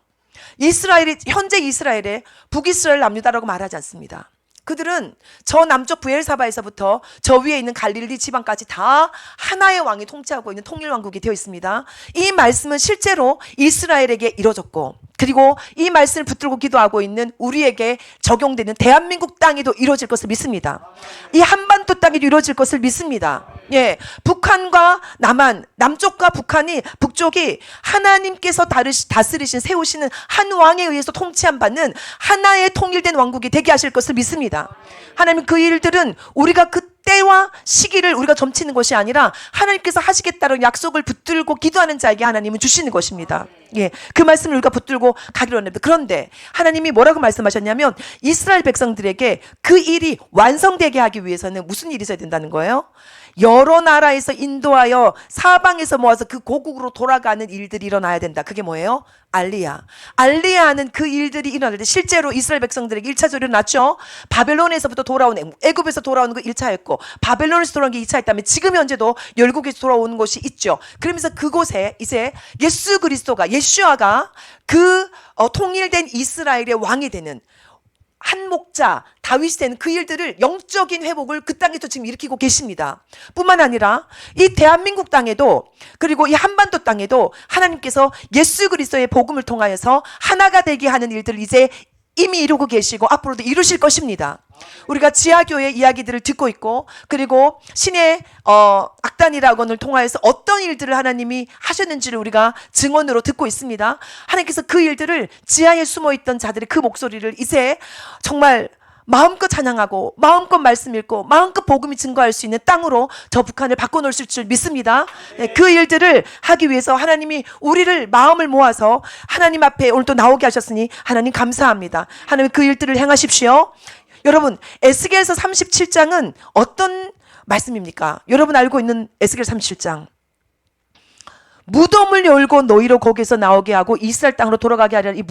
이스라엘이, 현재 이스라엘의 북이스라엘 남유다라고 말하지 않습니다. 그들은 저 남쪽 브엘사바에서부터 저 위에 있는 갈릴리 지방까지 다 하나의 왕이 통치하고 있는 통일왕국이 되어 있습니다. 이 말씀은 실제로 이스라엘에게 이루어졌고, 그리고 이 말씀을 붙들고 기도하고 있는 우리에게 적용되는 대한민국 땅에도 이루어질 것을 믿습니다. 이 한반도 땅에도 이루어질 것을 믿습니다. 예, 북한과 남한, 남쪽과 북쪽이 하나님께서 다스리신, 세우시는 한 왕에 의해서 통치한 받는 하나의 통일된 왕국이 되게 하실 것을 믿습니다. 하나님, 그 일들은 우리가 그 때와 시기를 우리가 점치는 것이 아니라 하나님께서 하시겠다는 약속을 붙들고 기도하는 자에게 하나님은 주시는 것입니다. 예, 그 말씀을 우리가 붙들고 가기로 합니다. 그런데 하나님이 뭐라고 말씀하셨냐면, 이스라엘 백성들에게 그 일이 완성되게 하기 위해서는 무슨 일이 있어야 된다는 거예요? 여러 나라에서 인도하여 사방에서 모아서 그 고국으로 돌아가는 일들이 일어나야 된다. 그게 뭐예요? 알리야. 알리야는 그 일들이 일어날 때 실제로 이스라엘 백성들에게 1차적으로 일어났죠. 바벨론에서부터 돌아오는, 애굽에서 돌아오는 거 1차였고, 바벨론에서 돌아오는 게 2차였다면 지금 현재도 열국에서 돌아오는 것이 있죠. 그러면서 그곳에 이제 예수 그리스도가, 예수아가 그 통일된 이스라엘의 왕이 되는, 한 목자 다윗이 되는 그 일들을, 영적인 회복을 그 땅에도 지금 일으키고 계십니다. 뿐만 아니라 이 대한민국 땅에도, 그리고 이 한반도 땅에도 하나님께서 예수 그리스도의 복음을 통하여서 하나가 되게 하는 일들을 이제 이미 이루고 계시고 앞으로도 이루실 것입니다. 우리가 지하교회 이야기들을 듣고 있고, 그리고 신의 악단이라고를 통하여서 어떤 일들을 하나님이 하셨는지를 우리가 증언으로 듣고 있습니다. 하나님께서 그 일들을, 지하에 숨어있던 자들의 그 목소리를 이제 정말 마음껏 찬양하고 마음껏 말씀 읽고 마음껏 복음이 증거할 수 있는 땅으로 저 북한을 바꿔놓으실 줄 믿습니다. 그 일들을 하기 위해서 하나님이 우리를 마음을 모아서 하나님 앞에 오늘 또 나오게 하셨으니 하나님 감사합니다. 하나님, 그 일들을 행하십시오. 여러분, 에스겔서 37장은 어떤 말씀입니까? 여러분 알고 있는 에스겔 37장. 무덤을 열고 너희로 거기서 나오게 하고 이스라엘 땅으로 돌아가게 하려는 이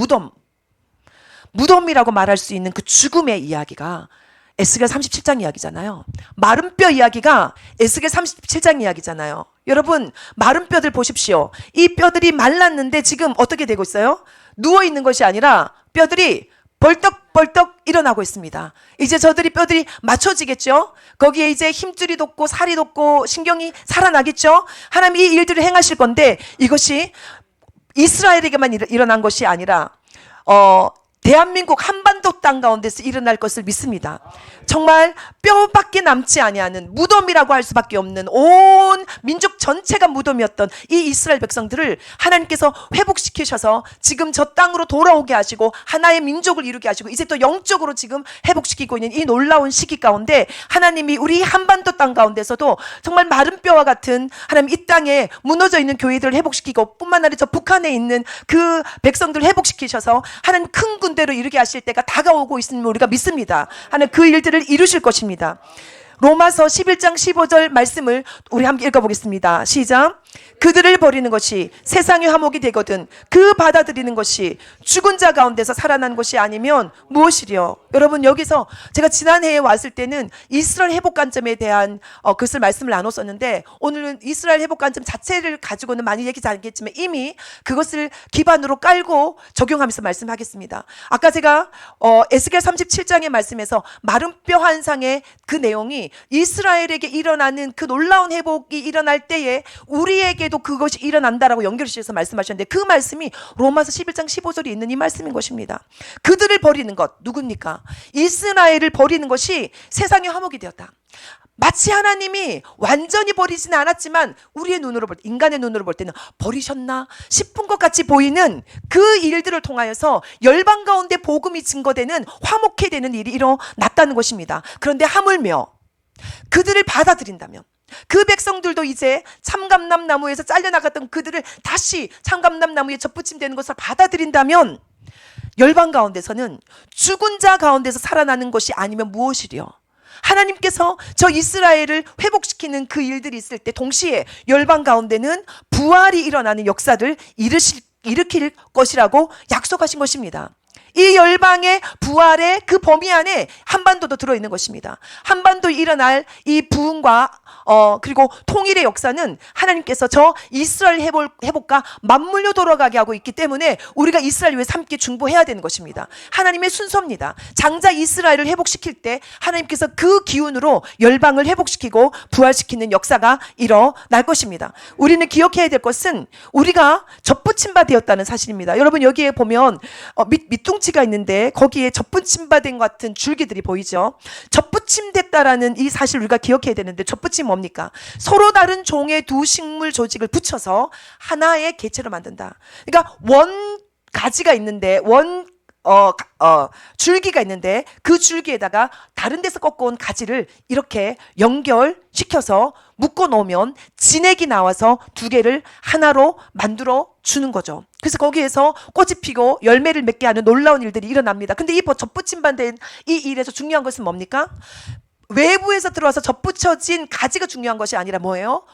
무덤이라고 말할 수 있는 그 죽음의 이야기가 에스겔 37장 이야기잖아요. 마른 뼈 이야기가 에스겔 37장 이야기잖아요. 여러분, 마른 뼈들 보십시오. 이 뼈들이 말랐는데 지금 어떻게 되고 있어요? 누워있는 것이 아니라 뼈들이 벌떡벌떡 일어나고 있습니다. 이제 뼈들이 맞춰지겠죠? 거기에 이제 힘줄이 돋고 살이 돋고 신경이 살아나겠죠? 하나님 이 일들을 행하실 건데, 이것이 이스라엘에게만 일어난 것이 아니라 대한민국 한반도 땅 가운데서 일어날 것을 믿습니다. 정말 뼈밖에 남지 아니하는 무덤이라고 할 수밖에 없는, 온 민족 전체가 무덤이었던 이 이스라엘 백성들을 하나님께서 회복시키셔서 지금 저 땅으로 돌아오게 하시고 하나의 민족을 이루게 하시고 이제 또 영적으로 지금 회복시키고 있는 이 놀라운 시기 가운데, 하나님이 우리 한반도 땅 가운데서도 정말 마른 뼈와 같은, 하나님 이 땅에 무너져 있는 교회들을 회복시키고, 뿐만 아니라 저 북한에 있는 그 백성들을 회복시키셔서 하나님 큰 군대로 이루게 하실 때가 다가오고 있음을 우리가 믿습니다. 하나님 그 일들을 이루실 것입니다. 로마서 11장 15절 말씀을 우리 함께 읽어보겠습니다. 시작. 그들을 버리는 것이 세상의 화목이 되거든 그 받아들이는 것이 죽은 자 가운데서 살아난 것이 아니면 무엇이려. 여러분, 여기서 제가 지난해에 왔을 때는 이스라엘 회복 관점에 대한 그것을 말씀을 나눴었는데, 오늘은 이스라엘 회복 관점 자체를 가지고는 많이 얘기하지 않겠지만 이미 그것을 기반으로 깔고 적용하면서 말씀하겠습니다. 아까 제가 에스겔 37장의 말씀에서 마른 뼈 환상의 그 내용이 이스라엘에게 일어나는 그 놀라운 회복이 일어날 때에 우리에게도 그것이 일어난다라고 연결시켜서 말씀하셨는데, 그 말씀이 로마서 11장 15절에 있는 이 말씀인 것입니다. 그들을 버리는 것, 누굽니까? 이스라엘을 버리는 것이 세상의 화목이 되었다. 마치 하나님이 완전히 버리지는 않았지만 우리의 눈으로 볼 때, 인간의 눈으로 볼 때는 버리셨나 싶은 것 같이 보이는 그 일들을 통하여서 열방 가운데 복음이 증거되는, 화목해 되는 일이 일어났다는 것입니다. 그런데 하물며 그들을 받아들인다면, 그 백성들도 이제 참감람 나무에서 잘려나갔던 그들을 다시 참감람 나무에 접붙임되는 것을 받아들인다면 열방 가운데서는 죽은 자 가운데서 살아나는 것이 아니면 무엇이려? 하나님께서 저 이스라엘을 회복시키는 그 일들이 있을 때 동시에 열방 가운데는 부활이 일어나는 역사를 일으킬 것이라고 약속하신 것입니다. 이 열방의 부활의 그 범위 안에 한반도도 들어있는 것입니다. 한반도에 일어날 이 부흥과 그리고 통일의 역사는 하나님께서 저 이스라엘 회복과 맞물려 돌아가게 하고 있기 때문에 우리가 이스라엘 위해서 함께 중보해야 되는 것입니다. 하나님의 순서입니다. 장자 이스라엘을 회복시킬 때 하나님께서 그 기운으로 열방을 회복시키고 부활시키는 역사가 일어날 것입니다. 우리는 기억해야 될 것은 우리가 접붙임 바 되었다는 사실입니다. 여러분 여기에 보면 밑둥치가 있는데 거기에 접붙임받은 것 같은 줄기들이 보이죠. 접붙임됐다라는 이 사실을 우리가 기억해야 되는데 접붙임 뭡니까? 서로 다른 종의 두 식물 조직을 붙여서 하나의 개체로 만든다. 그러니까 원 가지가 있는데 줄기가 있는데 그 줄기에다가 다른 데서 꺾어온 가지를 이렇게 연결시켜서 묶어 놓으면 진액이 나와서 두 개를 하나로 만들어 주는 거죠. 그래서 거기에서 꽃이 피고 열매를 맺게 하는 놀라운 일들이 일어납니다. 근데 이 접붙임받은 이 일에서 중요한 것은 뭡니까? 외부에서 들어와서 접붙여진 가지가 중요한 것이 아니라 뭐예요?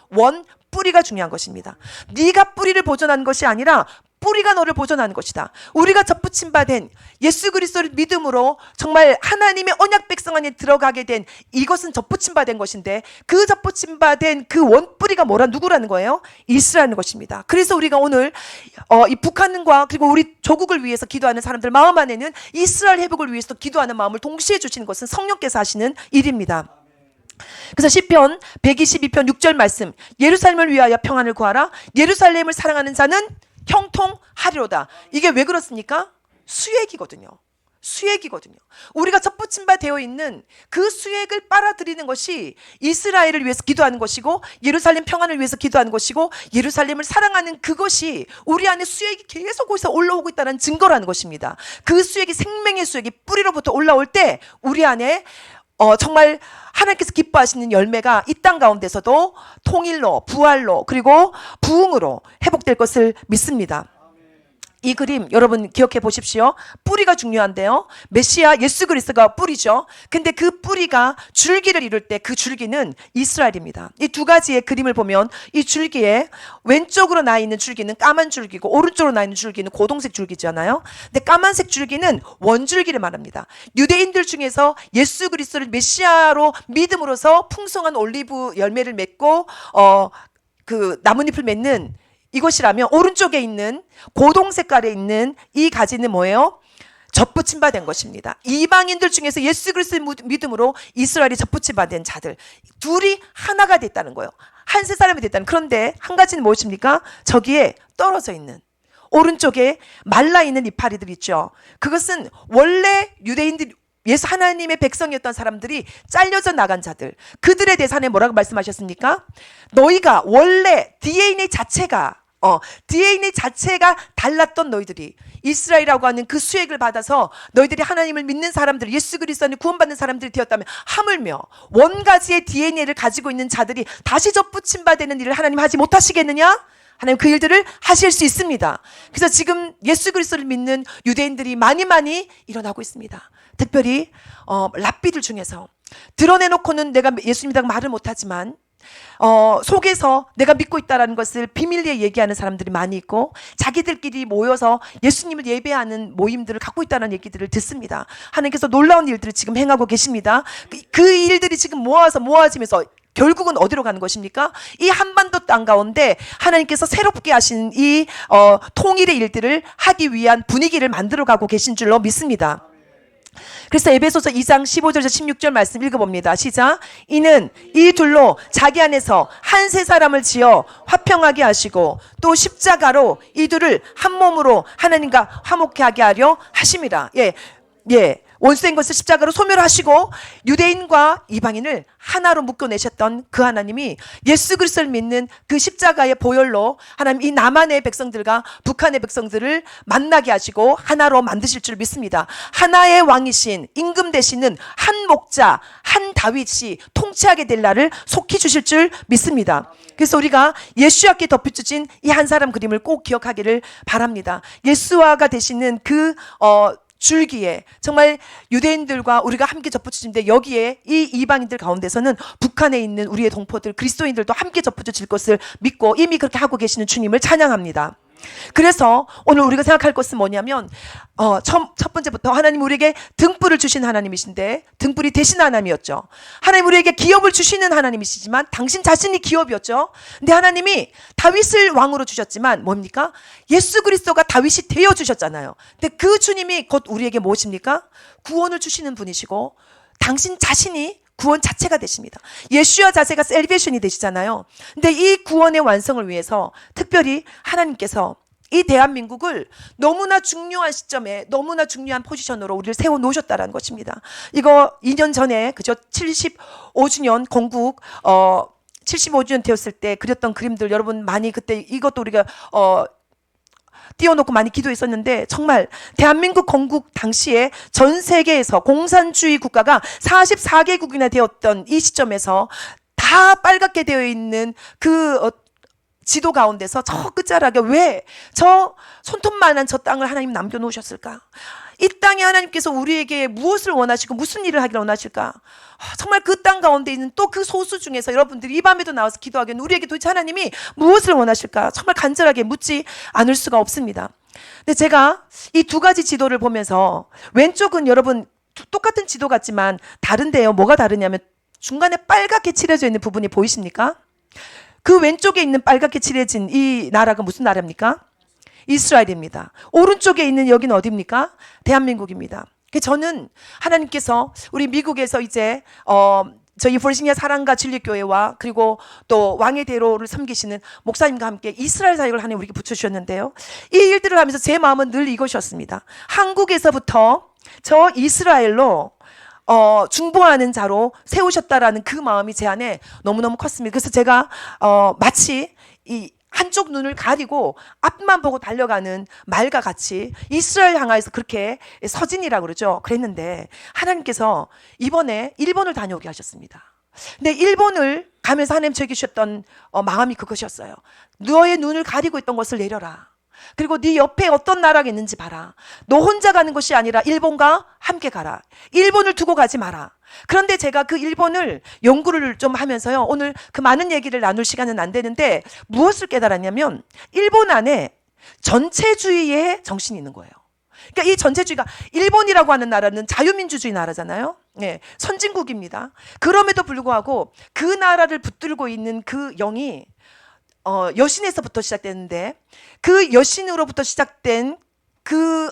뿌리가 중요한 것입니다. 네가 뿌리를 보존하는 것이 아니라 뿌리가 너를 보존하는 것이다. 우리가 접붙임 받은 예수 그리스도를 믿음으로 정말 하나님의 언약 백성 안에 들어가게 된 이것은 접붙임 받은 것인데 그 접붙임 받은 그 원뿌리가 누구라는 거예요? 이스라엘인 것입니다. 그래서 우리가 오늘 이 북한과 그리고 우리 조국을 위해서 기도하는 사람들 마음 안에는 이스라엘 회복을 위해서 기도하는 마음을 동시에 주시는 것은 성령께서 하시는 일입니다. 그래서 시편 122편 6절 말씀, 예루살렘을 위하여 평안을 구하라. 예루살렘을 사랑하는 자는 형통하리로다. 이게 왜 그렇습니까? 수액이거든요. 우리가 접붙임 바 되어 있는 그 수액을 빨아들이는 것이 이스라엘을 위해서 기도하는 것이고 예루살렘 평안을 위해서 기도하는 것이고 예루살렘을 사랑하는 그것이 우리 안에 수액이 계속 거기서 올라오고 있다는 증거라는 것입니다. 그 수액이 생명의 수액이 뿌리로부터 올라올 때 우리 안에 정말 하나님께서 기뻐하시는 열매가 이 땅 가운데서도 통일로, 부활로, 그리고 부흥으로 회복될 것을 믿습니다. 이 그림 여러분 기억해 보십시오. 뿌리가 중요한데요. 메시아 예수 그리스도가 뿌리죠. 근데 그 뿌리가 줄기를 이룰 때 그 줄기는 이스라엘입니다. 이 두 가지의 그림을 보면 이 줄기에 왼쪽으로 나 있는 줄기는 까만 줄기고 오른쪽으로 나 있는 줄기는 고동색 줄기잖아요. 근데 까만색 줄기는 원줄기를 말합니다. 유대인들 중에서 예수 그리스도를 메시아로 믿음으로써 풍성한 올리브 열매를 맺고 그 나뭇잎을 맺는 이것이라면 오른쪽에 있는 고동 색깔에 있는 이 가지는 뭐예요? 접붙임 받은 것입니다. 이방인들 중에서 예수 그리스도의 믿음으로 이스라엘이 접붙임 받은 자들 둘이 하나가 됐다는 거예요. 한 세 사람이 됐다는. 그런데 한 가지는 무엇입니까? 저기에 떨어져 있는 오른쪽에 말라 있는 이파리들 있죠. 그것은 원래 유대인들 예수 하나님의 백성이었던 사람들이 잘려져 나간 자들, 그들에 대해서 하나님 뭐라고 말씀하셨습니까? 너희가 원래 DNA 자체가 달랐던 너희들이 이스라엘이라고 하는 그 수액을 받아서 너희들이 하나님을 믿는 사람들, 예수 그리스도 안에 구원받는 사람들이 되었다면 하물며 원가지의 DNA를 가지고 있는 자들이 다시 접붙임 받는 일을 하나님 하지 못하시겠느냐? 하나님 그 일들을 하실 수 있습니다. 그래서 지금 예수 그리스도를 믿는 유대인들이 많이 일어나고 있습니다. 특별히 랍비들 중에서 드러내놓고는 내가 예수님이라고 말을 못하지만 속에서 내가 믿고 있다는 것을 비밀리에 얘기하는 사람들이 많이 있고 자기들끼리 모여서 예수님을 예배하는 모임들을 갖고 있다는 얘기들을 듣습니다. 하나님께서 놀라운 일들을 지금 행하고 계십니다. 그 일들이 지금 모아지면서 결국은 어디로 가는 것입니까? 이 한반도 땅 가운데 하나님께서 새롭게 하신 이 통일의 일들을 하기 위한 분위기를 만들어가고 계신 줄로 믿습니다. 그래서 에베소서 2장 15절에서 16절 말씀 읽어봅니다. 시작. 이는 이 둘로 자기 안에서 한 세 사람을 지어 화평하게 하시고 또 십자가로 이 둘을 한 몸으로 하나님과 화목하게 하려 하심이라. 원수된 것을 십자가로 소멸하시고 유대인과 이방인을 하나로 묶어내셨던 그 하나님이 예수 그리스도를 믿는 그 십자가의 보혈로 하나님 이 남한의 백성들과 북한의 백성들을 만나게 하시고 하나로 만드실 줄 믿습니다. 하나의 왕이신 임금 되시는 한 목자 한 다윗이 통치하게 될 날을 속히 주실 줄 믿습니다. 그래서 우리가 예수와께 덧붙여진 이 한 사람 그림을 꼭 기억하기를 바랍니다. 예수와가 되시는 그 줄기에 정말 유대인들과 우리가 함께 접붙여진데 여기에 이 이방인들 가운데서는 북한에 있는 우리의 동포들 그리스도인들도 함께 접붙여질 것을 믿고 이미 그렇게 하고 계시는 주님을 찬양합니다. 그래서 오늘 우리가 생각할 것은 뭐냐면 첫 번째부터 하나님 우리에게 등불을 주신 하나님이신데 등불이 되신 하나님이었죠. 하나님 우리에게 기업을 주시는 하나님이시지만 당신 자신이 기업이었죠. 근데 하나님이 다윗을 왕으로 주셨지만 뭡니까? 예수 그리스도가 다윗이 되어 주셨잖아요. 근데 그 주님이 곧 우리에게 무엇입니까? 구원을 주시는 분이시고 당신 자신이 구원 자체가 되십니다. 예수와 자체가 셀베이션이 되시잖아요. 근데 이 구원의 완성을 위해서 특별히 하나님께서 이 대한민국을 너무나 중요한 시점에 너무나 중요한 포지션으로 우리를 세워 놓으셨다는 것입니다. 이거 2년 전에 그저 75주년 건국 75주년 되었을 때 그렸던 그림들 여러분 많이 그때 이것도 우리가 띄워놓고 많이 기도했었는데 정말 대한민국 건국 당시에 전 세계에서 공산주의 국가가 44개국이나 되었던 이 시점에서 다 빨갛게 되어 있는 그 지도 가운데서 저 끝자락에 왜 저 손톱만한 저 땅을 하나님 남겨놓으셨을까? 이 땅에 하나님께서 우리에게 무엇을 원하시고 무슨 일을 하기를 원하실까? 정말 그 땅 가운데 있는 또 그 소수 중에서 여러분들이 이 밤에도 나와서 기도하기는 우리에게 도대체 하나님이 무엇을 원하실까? 정말 간절하게 묻지 않을 수가 없습니다. 근데 제가 이 두 가지 지도를 보면서 왼쪽은 여러분 똑같은 지도 같지만 다른데요. 뭐가 다르냐면 중간에 빨갛게 칠해져 있는 부분이 보이십니까? 그 왼쪽에 있는 빨갛게 칠해진 이 나라가 무슨 나라입니까? 이스라엘입니다. 오른쪽에 있는 여기는 어디입니까? 대한민국입니다. 저는 하나님께서 우리 미국에서 이제 저희 버지니아 사랑과 진리교회와 그리고 또 왕의 대로를 섬기시는 목사님과 함께 이스라엘 사역을 하나님 우리에게 붙여주셨는데요. 이 일들을 하면서 제 마음은 늘 이것이었습니다. 한국에서부터 저 이스라엘로 중보하는 자로 세우셨다라는 그 마음이 제 안에 너무너무 컸습니다. 그래서 제가 마치 이 한쪽 눈을 가리고 앞만 보고 달려가는 말과 같이 이스라엘 향하여서 그렇게 서진이라고 그러죠. 그랬는데 하나님께서 이번에 일본을 다녀오게 하셨습니다. 근데 일본을 가면서 하나님 저에게 주셨던 마음이 그것이었어요. 너의 눈을 가리고 있던 것을 내려라. 그리고 네 옆에 어떤 나라가 있는지 봐라. 너 혼자 가는 것이 아니라 일본과 함께 가라. 일본을 두고 가지 마라. 그런데 제가 그 일본을 연구를 좀 하면서요. 오늘 그 많은 얘기를 나눌 시간은 안 되는데 무엇을 깨달았냐면 일본 안에 전체주의의 정신이 있는 거예요. 그러니까 이 전체주의가 일본이라고 하는 나라는 자유민주주의 나라잖아요. 네, 선진국입니다. 그럼에도 불구하고 그 나라를 붙들고 있는 그 영이 여신에서부터 시작되는데 그 여신으로부터 시작된 그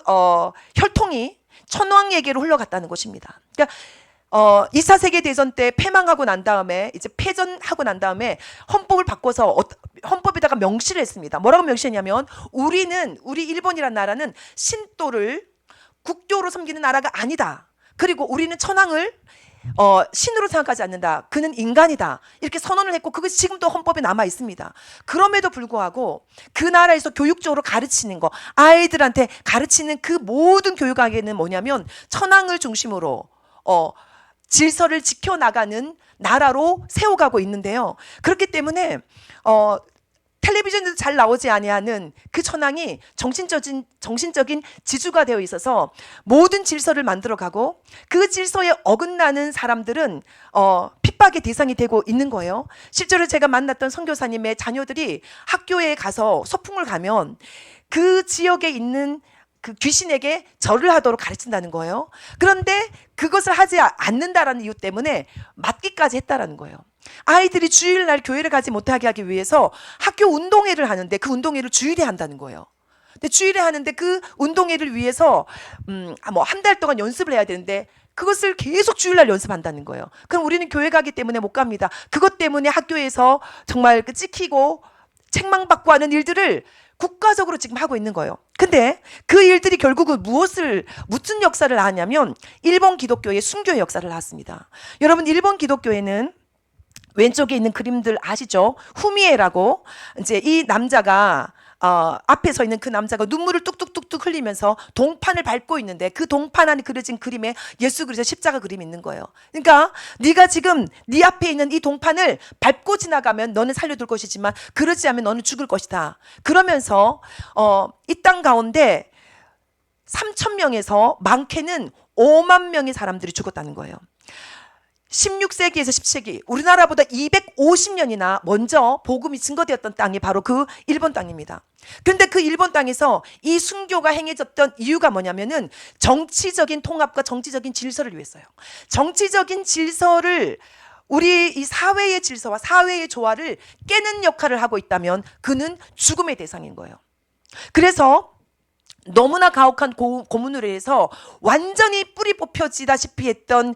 혈통이 천황에게로 흘러갔다는 것입니다. 그러니까 2차 세계대전 때 패망하고 난 다음에 이제 패전하고 난 다음에 헌법을 바꿔서 헌법에다가 명시를 했습니다. 뭐라고 명시했냐면 우리 일본이라는 나라는 신도를 국교로 섬기는 나라가 아니다. 그리고 우리는 천황을 신으로 생각하지 않는다. 그는 인간이다. 이렇게 선언을 했고 그것이 지금도 헌법에 남아 있습니다. 그럼에도 불구하고 그 나라에서 교육적으로 가르치는 거, 아이들한테 가르치는 그 모든 교육학에는 뭐냐면 천황을 중심으로 질서를 지켜나가는 나라로 세워가고 있는데요. 그렇기 때문에 텔레비전에도 잘 나오지 아니하는 그 천황이 정신적인 지주가 되어 있어서 모든 질서를 만들어가고 그 질서에 어긋나는 사람들은 핍박의 대상이 되고 있는 거예요. 실제로 제가 만났던 선교사님의 자녀들이 학교에 가서 소풍을 가면 그 지역에 있는 그 귀신에게 절을 하도록 가르친다는 거예요. 그런데 그것을 하지 않는다라는 이유 때문에 맞기까지 했다라는 거예요. 아이들이 주일날 교회를 가지 못하게 하기 위해서 학교 운동회를 하는데 그 운동회를 주일에 한다는 거예요. 근데 주일에 하는데 그 운동회를 위해서 뭐 한 달 동안 연습을 해야 되는데 그것을 계속 주일날 연습한다는 거예요. 그럼 우리는 교회 가기 때문에 못 갑니다. 그것 때문에 학교에서 정말 찍히고 책망받고 하는 일들을 국가적으로 지금 하고 있는 거예요. 근데 그 일들이 결국은 무슨 역사를 낳았냐면 일본 기독교의 순교의 역사를 낳았습니다. 여러분, 일본 기독교에는 왼쪽에 있는 그림들 아시죠? 후미에라고, 이제 이 남자가 앞에 서 있는 그 남자가 눈물을 뚝뚝뚝뚝 흘리면서 동판을 밟고 있는데, 그 동판 안에 그려진 그림에 예수 그리스도의 십자가 그림이 있는 거예요. 그러니까 네가 지금 네 앞에 있는 이 동판을 밟고 지나가면 너는 살려둘 것이지만 그러지 않으면 너는 죽을 것이다. 그러면서 이 땅 가운데 3,000명에서 많게는 5만 명의 사람들이 죽었다는 거예요. 16세기에서 17세기, 우리나라보다 250년이나 먼저 복음이 증거되었던 땅이 바로 그 일본 땅입니다. 그런데 그 일본 땅에서 이 순교가 행해졌던 이유가 뭐냐면은 정치적인 통합과 정치적인 질서를 위해서요. 정치적인 질서를, 우리 이 사회의 질서와 사회의 조화를 깨는 역할을 하고 있다면 그는 죽음의 대상인 거예요. 그래서 너무나 가혹한 고문으로 해서 완전히 뿌리 뽑혀지다시피 했던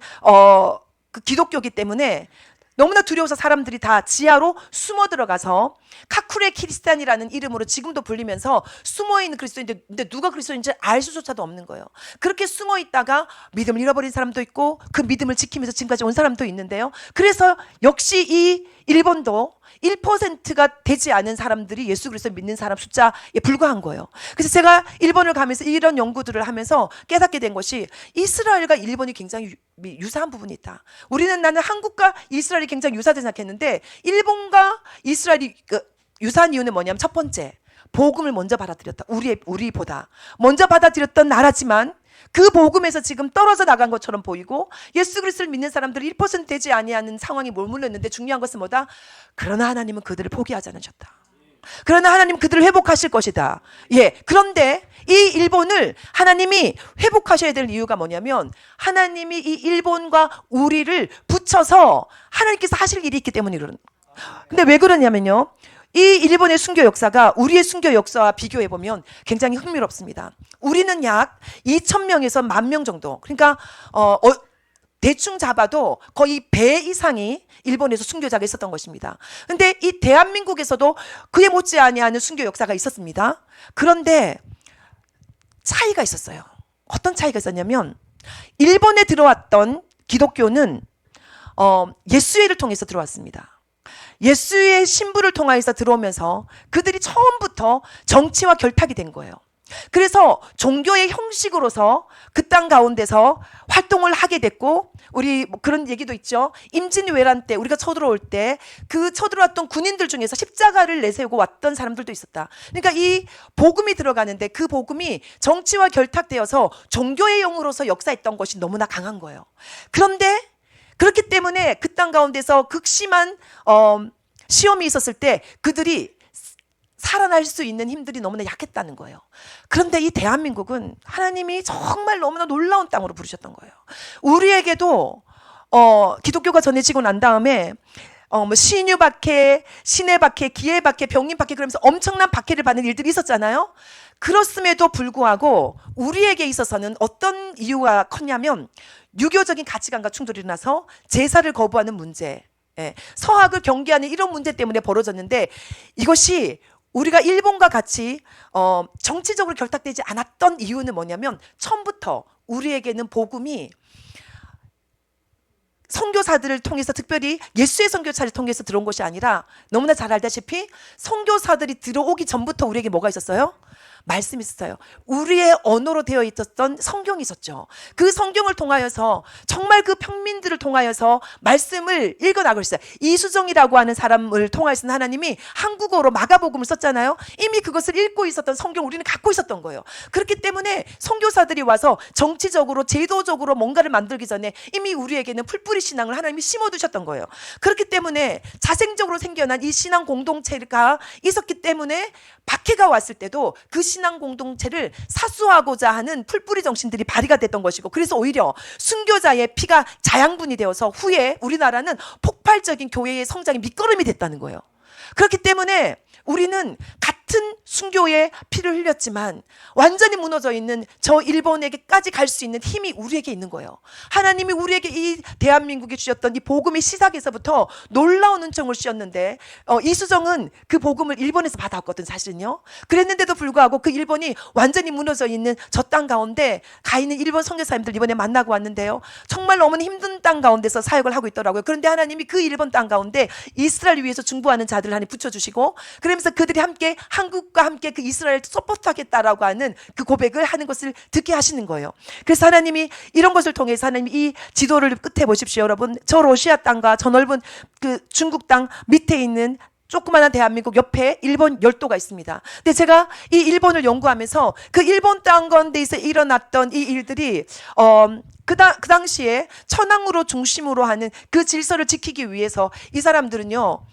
그 기독교기 때문에 너무나 두려워서 사람들이 다 지하로 숨어 들어가서 카쿠레 키리스탄이라는 이름으로 지금도 불리면서 숨어있는 그리스도인인데, 근데 누가 그리스도인지 알 수조차도 없는 거예요. 그렇게 숨어 있다가 믿음을 잃어버린 사람도 있고 그 믿음을 지키면서 지금까지 온 사람도 있는데요. 그래서 역시 이 일본도 1%가 되지 않은 사람들이 예수 그리스도 믿는 사람 숫자에 불과한 거예요. 그래서 제가 일본을 가면서 이런 연구들을 하면서 깨닫게 된 것이, 이스라엘과 일본이 굉장히 유사한 부분이 있다. 나는 한국과 이스라엘이 굉장히 유사하다 생각했는데, 일본과 이스라엘이 유사한 이유는 뭐냐면, 첫 번째, 복음을 먼저 받아들였다. 우리보다 먼저 받아들였던 나라지만 그 복음에서 지금 떨어져 나간 것처럼 보이고, 예수 그리스도를 믿는 사람들이 1% 되지 아니하는 상황이 머물렀는데, 중요한 것은 뭐다? 그러나 하나님은 그들을 포기하지 않으셨다. 그러나 하나님은 그들을 회복하실 것이다. 예. 그런데 이 일본을 하나님이 회복하셔야 될 이유가 뭐냐면, 하나님이 이 일본과 우리를 붙여서 하나님께서 하실 일이 있기 때문에 그런. 근데 왜 그러냐면요, 이 일본의 순교 역사가 우리의 순교 역사와 비교해 보면 굉장히 흥미롭습니다. 우리는 약 2,000명에서 10,000명 정도, 그러니까 대충 잡아도 거의 배 이상이 일본에서 순교자가 있었던 것입니다. 그런데 이 대한민국에서도 그에 못지 아니하는 순교 역사가 있었습니다. 그런데 차이가 있었어요. 어떤 차이가 있었냐면, 일본에 들어왔던 기독교는 예수회를 통해서 들어왔습니다. 예수의 신부를 통하여서 들어오면서 그들이 처음부터 정치와 결탁이 된 거예요. 그래서 종교의 형식으로서 그 땅 가운데서 활동을 하게 됐고, 우리 그런 얘기도 있죠. 임진왜란 때 우리가 쳐들어올 때 그 쳐들어왔던 군인들 중에서 십자가를 내세우고 왔던 사람들도 있었다. 그러니까 이 복음이 들어가는데 그 복음이 정치와 결탁되어서 종교의 영으로서 역사했던 것이 너무나 강한 거예요. 그런데 그렇기 때문에 그 땅 가운데서 극심한 시험이 있었을 때 그들이 살아날 수 있는 힘들이 너무나 약했다는 거예요. 그런데 이 대한민국은 하나님이 정말 너무나 놀라운 땅으로 부르셨던 거예요. 우리에게도 기독교가 전해지고 난 다음에 뭐 신유박해, 신해박해, 기해박해, 병림박해, 그러면서 엄청난 박해를 받는 일들이 있었잖아요. 그렇음에도 불구하고 우리에게 있어서는 어떤 이유가 컸냐면, 유교적인 가치관과 충돌이 일어나서 제사를 거부하는 문제, 서학을 경계하는 이런 문제 때문에 벌어졌는데, 이것이 우리가 일본과 같이 정치적으로 결탁되지 않았던 이유는 뭐냐면, 처음부터 우리에게는 복음이 선교사들을 통해서, 특별히 예수의 선교사를 통해서 들어온 것이 아니라, 너무나 잘 알다시피 선교사들이 들어오기 전부터 우리에게 뭐가 있었어요? 말씀이 있었어요. 우리의 언어로 되어 있었던 성경이 있었죠. 그 성경을 통하여서 정말 그 평민들을 통하여서 말씀을 읽어나가고 있어요. 이수정이라고 하는 사람을 통하여서는 하나님이 한국어로 마가복음을 썼잖아요. 이미 그것을 읽고 있었던 성경 우리는 갖고 있었던 거예요. 그렇기 때문에 선교사들이 와서 정치적으로 제도적으로 뭔가를 만들기 전에 이미 우리에게는 풀뿌리 신앙을 하나님이 심어두셨던 거예요. 그렇기 때문에 자생적으로 생겨난 이 신앙 공동체가 있었기 때문에 박해가 왔을 때도 그 신앙 공동체를 사수하고자 하는 풀뿌리 정신들이 발휘가 됐던 것이고, 그래서 오히려 순교자의 피가 자양분이 되어서 후에 우리나라는 폭발적인 교회의 성장의 밑거름이 됐다는 거예요. 그렇기 때문에 우리는 같은 같은 순교의 피를 흘렸지만 완전히 무너져 있는 저 일본에게까지 갈 수 있는 힘이 우리에게 있는 거예요. 하나님이 우리에게 이 대한민국에 주셨던 이 복음의 시작에서부터 놀라운 은총을 주셨는데 이수정은 그 복음을 일본에서 받아왔거든, 사실은요. 그랬는데도 불구하고 그 일본이 완전히 무너져 있는 저 땅 가운데 가 있는 일본 선교사님들 이번에 만나고 왔는데요. 정말 너무 힘든 땅 가운데서 사역을 하고 있더라고요. 그런데 하나님이 그 일본 땅 가운데 이스라엘 위해서 중보하는 자들을 하나님 붙여주시고, 그러면서 그들이 함께 한국과 함께 그 이스라엘을 서포트하겠다라고 하는 그 고백을 하는 것을 듣게 하시는 거예요. 그래서 하나님이 이런 것을 통해서 하나님이 이 지도를 끝에 보십시오, 여러분. 저 러시아 땅과 저 넓은 그 중국 땅 밑에 있는 조그마한 대한민국 옆에 일본 열도가 있습니다. 근데 제가 이 일본을 연구하면서 그 일본 땅 가운데에서 일어났던 이 일들이 그 당시에 천황으로 중심으로 하는 그 질서를 지키기 위해서 이 사람들은요,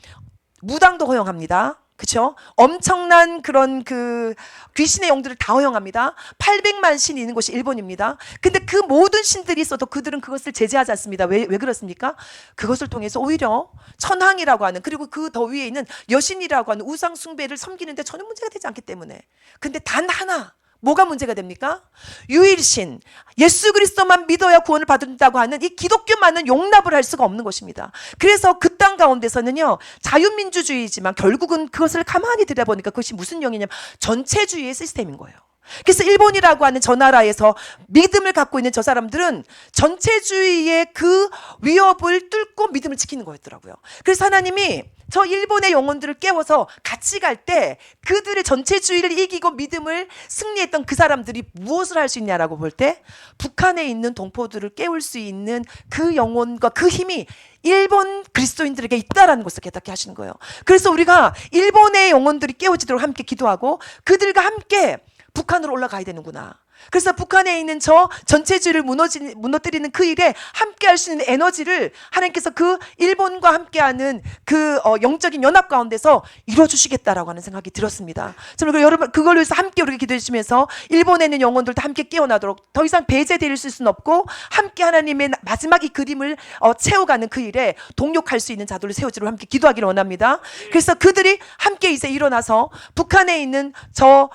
무당도 허용합니다. 그렇죠? 엄청난 그런 그 귀신의 영들을 다 허용합니다. 800만 신이 있는 곳이 일본입니다. 근데 그 모든 신들이 있어도 그들은 그것을 제재하지 않습니다. 왜 그렇습니까? 그것을 통해서 오히려 천황이라고 하는, 그리고 그 더 위에 있는 여신이라고 하는 우상 숭배를 섬기는데 전혀 문제가 되지 않기 때문에. 근데 단 하나, 뭐가 문제가 됩니까? 유일신 예수 그리스도만 믿어야 구원을 받는다고 하는 이 기독교만은 용납을 할 수가 없는 것입니다. 그래서 그 땅 가운데서는요, 자유민주주의지만 결국은 그것을 가만히 들여다보니까 그것이 무슨 영이냐면 전체주의의 시스템인 거예요. 그래서 일본이라고 하는 저 나라에서 믿음을 갖고 있는 저 사람들은 전체주의의 그 위협을 뚫고 믿음을 지키는 거였더라고요. 그래서 하나님이 저 일본의 영혼들을 깨워서 같이 갈 때 그들의 전체주의를 이기고 믿음을 승리했던 그 사람들이 무엇을 할 수 있냐라고 볼 때, 북한에 있는 동포들을 깨울 수 있는 그 영혼과 그 힘이 일본 그리스도인들에게 있다라는 것을 깨닫게 하시는 거예요. 그래서 우리가 일본의 영혼들이 깨워지도록 함께 기도하고 그들과 함께 북한으로 올라가야 되는구나. 그래서 북한에 있는 저 전체주의를 무너뜨리는 그 일에 함께 할 수 있는 에너지를 하나님께서 그 일본과 함께하는 그 영적인 연합 가운데서 이루어주시겠다라고 하는 생각이 들었습니다. 정말 여러분, 그걸 위해서 함께 우리가 기도해 주시면서 일본에 있는 영혼들도 함께 깨어나도록, 더 이상 배제될 수는 없고 함께 하나님의 마지막 이 그림을 채워가는 그 일에 동력할 수 있는 자들을 세워주도록 함께 기도하기를 원합니다. 그래서 그들이 함께 이제 일어나서 북한에 있는 저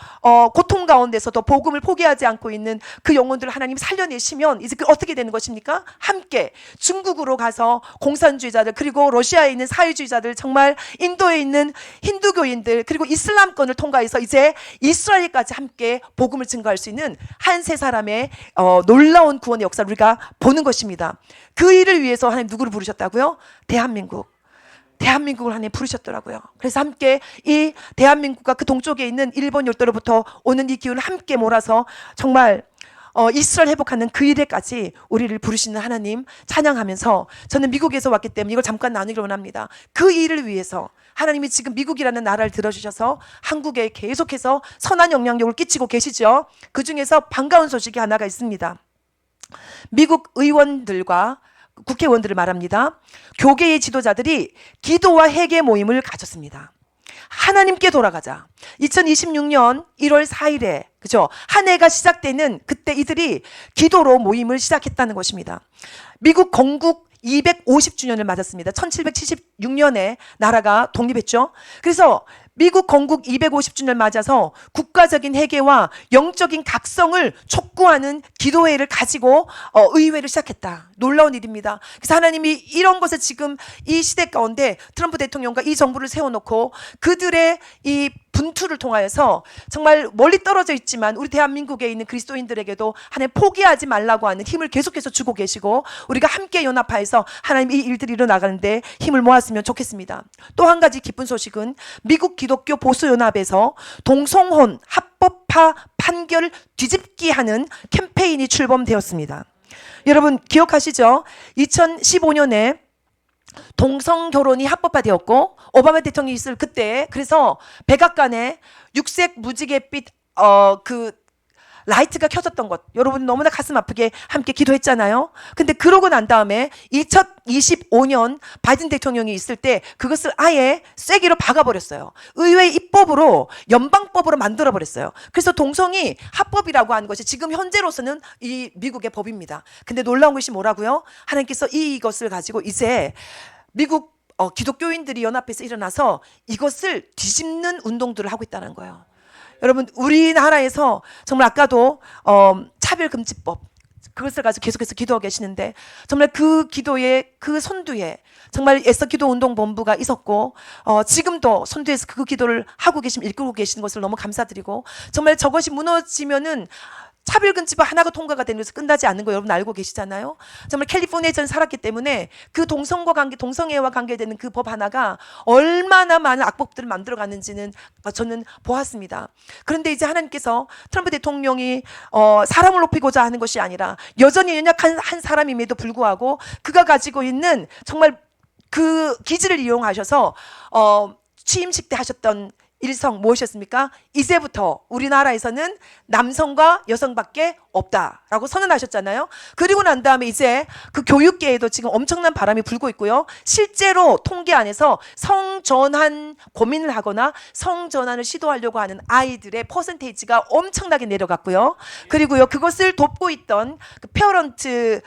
고통 가운데서도 복음을 포기하지 않고 있는 그 영혼들을 하나님 살려내시면 이제 그 어떻게 되는 것입니까? 함께 중국으로 가서 공산주의자들, 그리고 러시아에 있는 사회주의자들, 정말 인도에 있는 힌두교인들, 그리고 이슬람권을 통과해서 이제 이스라엘까지 함께 복음을 증거할 수 있는 한 세 사람의 놀라운 구원의 역사를 우리가 보는 것입니다. 그 일을 위해서 하나님 누구를 부르셨다고요? 대한민국을 하나님 부르셨더라고요. 그래서 함께 이 대한민국과 그 동쪽에 있는 일본 열도로부터 오는 이 기운을 함께 몰아서 정말 이스라엘 회복하는 그 일에까지 우리를 부르시는 하나님 찬양하면서, 저는 미국에서 왔기 때문에 이걸 잠깐 나누기를 원합니다. 그 일을 위해서 하나님이 지금 미국이라는 나라를 들어주셔서 한국에 계속해서 선한 영향력을 끼치고 계시죠. 그 중에서 반가운 소식이 하나가 있습니다. 미국 의원들과 국회의원들을 말합니다. 교계의 지도자들이 기도와 회개 모임을 가졌습니다. 하나님께 돌아가자. 2026년 1월 4일에 그죠? 한 해가 시작되는 그때 이들이 기도로 모임을 시작했다는 것입니다. 미국 건국 250주년을 맞았습니다. 1776년에 나라가 독립했죠. 그래서 미국 건국 250주년을 맞아서 국가적인 회개와 영적인 각성을 촉구하는 기도회를 가지고 의회를 시작했다. 놀라운 일입니다. 그래서 하나님이 이런 것을 지금 이 시대 가운데 트럼프 대통령과 이 정부를 세워놓고 그들의 이 분투를 통하여서 정말 멀리 떨어져 있지만 우리 대한민국에 있는 그리스도인들에게도 하나님 포기하지 말라고 하는 힘을 계속해서 주고 계시고, 우리가 함께 연합하여서 하나님 이 일들이 일어나가는데 힘을 모았으면 좋겠습니다. 또 한 가지 기쁜 소식은 미국 기독교 보수연합에서 동성혼 합법화 판결을 뒤집기 하는 캠페인이 출범되었습니다. 여러분 기억하시죠? 2015년에 동성 결혼이 합법화되었고 오바마 대통령이 있을 그때, 그래서 백악관에 육색 무지갯빛 그 라이트가 켜졌던 것, 여러분 너무나 가슴 아프게 함께 기도했잖아요. 근데 그러고 난 다음에 2025년 바이든 대통령이 있을 때 그것을 아예 쐐기로 박아버렸어요. 의회 입법으로 연방법으로 만들어버렸어요. 그래서 동성이 합법이라고 하는 것이 지금 현재로서는 이 미국의 법입니다. 근데 놀라운 것이 뭐라고요? 하나님께서 이것을 가지고 이제 미국 기독교인들이 연합해서 일어나서 이것을 뒤집는 운동들을 하고 있다는 거예요. 여러분, 우리나라에서 정말 아까도 차별금지법, 그것을 가지고 계속해서 기도하고 계시는데, 정말 그 기도에, 그 선두에 정말 애써 기도 운동 본부가 있었고, 지금도 선두에서 그 기도를 하고 계시면 이끌고 계시는 것을 너무 감사드리고, 정말 저것이 무너지면은 차별금지법 하나가 통과가 되는 것에서 끝나지 않는 거 여러분 알고 계시잖아요. 정말 캘리포니아에 전 살았기 때문에 그 동성애와 관계되는 그 법 하나가 얼마나 많은 악법들을 만들어가는지는 저는 보았습니다. 그런데 이제 하나님께서 트럼프 대통령이 사람을 높이고자 하는 것이 아니라 여전히 연약한 한 사람임에도 불구하고 그가 가지고 있는 정말 그 기질을 이용하셔서 취임식 때 하셨던 일성 무엇이었습니까? 이제부터 우리나라에서는 남성과 여성밖에 없다라고 선언하셨잖아요. 그리고 난 다음에 이제 그 교육계에도 지금 엄청난 바람이 불고 있고요. 실제로 통계 안에서 성전환 고민을 하거나 성전환을 시도하려고 하는 아이들의 퍼센테이지가 엄청나게 내려갔고요. 그리고요, 그것을 돕고 있던 그 페어런트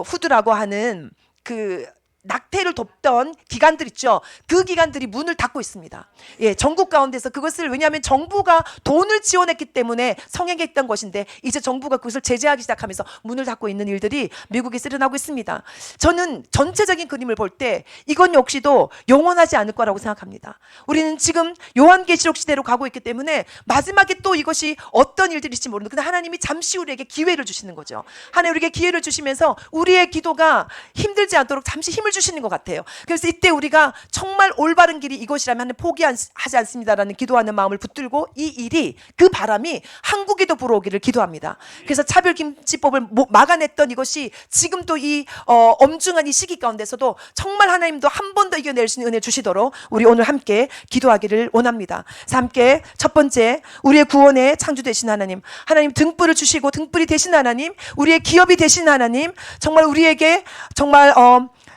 후드라고 하는 그 낙태를 돕던 기관들 있죠. 그 기관들이 문을 닫고 있습니다. 예, 전국 가운데서 그것을, 왜냐하면 정부가 돈을 지원했기 때문에 성행했던 것인데 이제 정부가 그것을 제재하기 시작하면서 문을 닫고 있는 일들이 미국에서 일어나고 있습니다. 저는 전체적인 그림을 볼 때 이건 역시도 영원하지 않을 거라고 생각합니다. 우리는 지금 요한계시록 시대로 가고 있기 때문에 마지막에 또 이것이 어떤 일들이 있을지 모르는데, 근데 하나님이 잠시 우리에게 기회를 주시는 거죠. 하나님 우리에게 기회를 주시면서 우리의 기도가 힘들지 않도록 잠시 힘을 주시는 것 같아요. 그래서 이때 우리가 정말 올바른 길이 이것이라면 포기하지 않습니다라는 기도하는 마음을 붙들고 이 일이, 그 바람이 한국에도 불어오기를 기도합니다. 그래서 차별금지법을 막아냈던 이것이 지금 또 이 엄중한 이 시기 가운데서도 정말 하나님도 한 번 더 이겨낼 수 있는 은혜 주시도록 우리 오늘 함께 기도하기를 원합니다. 그래서 함께 첫 번째, 우리의 구원의 창주 되신 하나님, 하나님 등불을 주시고 등불이 되신 하나님, 우리의 기업이 되신 하나님, 정말 우리에게 정말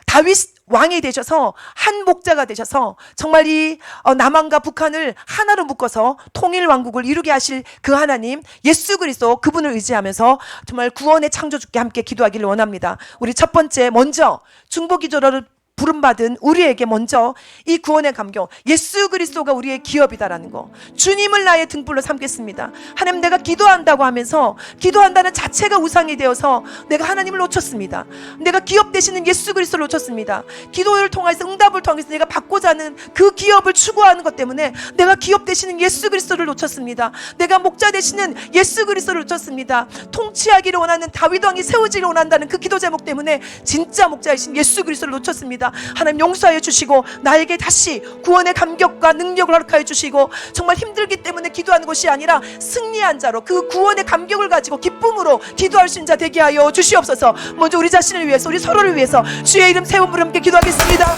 다윗 왕이 되셔서 한 목자가 되셔서 정말 이 남한과 북한을 하나로 묶어서 통일 왕국을 이루게 하실 그 하나님 예수 그리스도, 그분을 의지하면서 정말 구원의 창조주께 함께 기도하기를 원합니다. 우리 첫 번째, 먼저 중보기도를 부름받은 우리에게 먼저 이 구원의 감격, 예수 그리스도가 우리의 기업이다라는 거, 주님을 나의 등불로 삼겠습니다. 하나님, 내가 기도한다고 하면서 기도한다는 자체가 우상이 되어서 내가 하나님을 놓쳤습니다. 내가 기업 되시는 예수 그리스도를 놓쳤습니다. 기도를 통해서, 응답을 통해서 내가 받고자 하는 그 기업을 추구하는 것 때문에 내가 기업 되시는 예수 그리스도를 놓쳤습니다. 내가 목자 되시는 예수 그리스도를 놓쳤습니다. 통치하기를 원하는 다윗 왕이 세우지를 원한다는 그 기도 제목 때문에 진짜 목자이신 예수 그리스도를 놓쳤습니다. 하나님 용서하여 주시고 나에게 다시 구원의 감격과 능력을 허락하여 주시고, 정말 힘들기 때문에 기도하는 것이 아니라 승리한 자로 그 구원의 감격을 가지고 기쁨으로 기도할 수 있는 자 되게 하여 주시옵소서. 먼저 우리 자신을 위해서, 우리 서로를 위해서 주의 이름 세 번 부르며 함께 기도하겠습니다.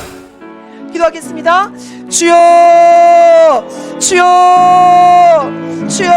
기도하겠습니다. 주여, 주여, 주여.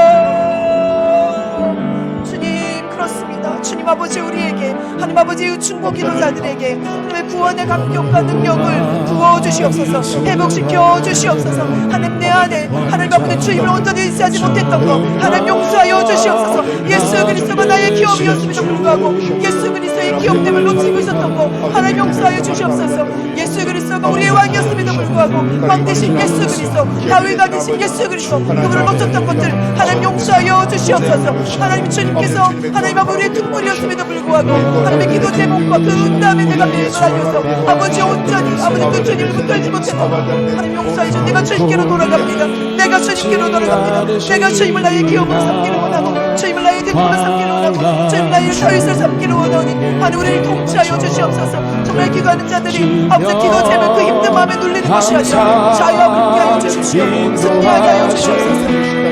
주님, 그렇습니다. 주님 아버지, 우리에게 하나님 아버지 중보 기도자들에게 하나님의 구원의 감격과 능력을 부어주시옵소서. 회복시켜 주시옵소서. 하나님, 내 안에 하나님 아버지 주님을 온전히 의지하지 못했던 것 하나님 용서하여 주시옵소서. 예수 그리스도가 나의 기업이었음에도 불구하고 예수 그리스도의 기업됨을 놓치고 있었던 것 하나님 용서하여 주시옵소서. 예수 그리스도가 우리의 왕이었음에도 불구하고 왕 되신 예수 그리스도, 다윗 되신 예수 그리스도, 그분을 놓쳤던 것들 하나님 용서하여 주시옵소서. 하나님, 주님께서 하나님 아버지 우리의 등불이었음에도 불구하고 하나님의 기도 제목과 그 응답에 내가 믿음을 알려서 아버지 온전히 아버지 그 주님을 붙들지 못했던 것 하나님 용서해 주. 내가 주님께로 돌아갑니다. 내가 주님께로 돌아갑니다. 내가 주님을 나의 기업으로 삼기를 원하고 주님을 나의 등불로 삼기를 원하고 주님을 나의 서윗을 삼기를 원하니 하나님 우리를 통치하여 주시옵소서. 정말 기도하는 자들이 아버지 기도 제목 그 힘든 마음에 눌리는 것이 아니라 자유함을 하여 주십시오. 승리하게 하여 주시옵소서.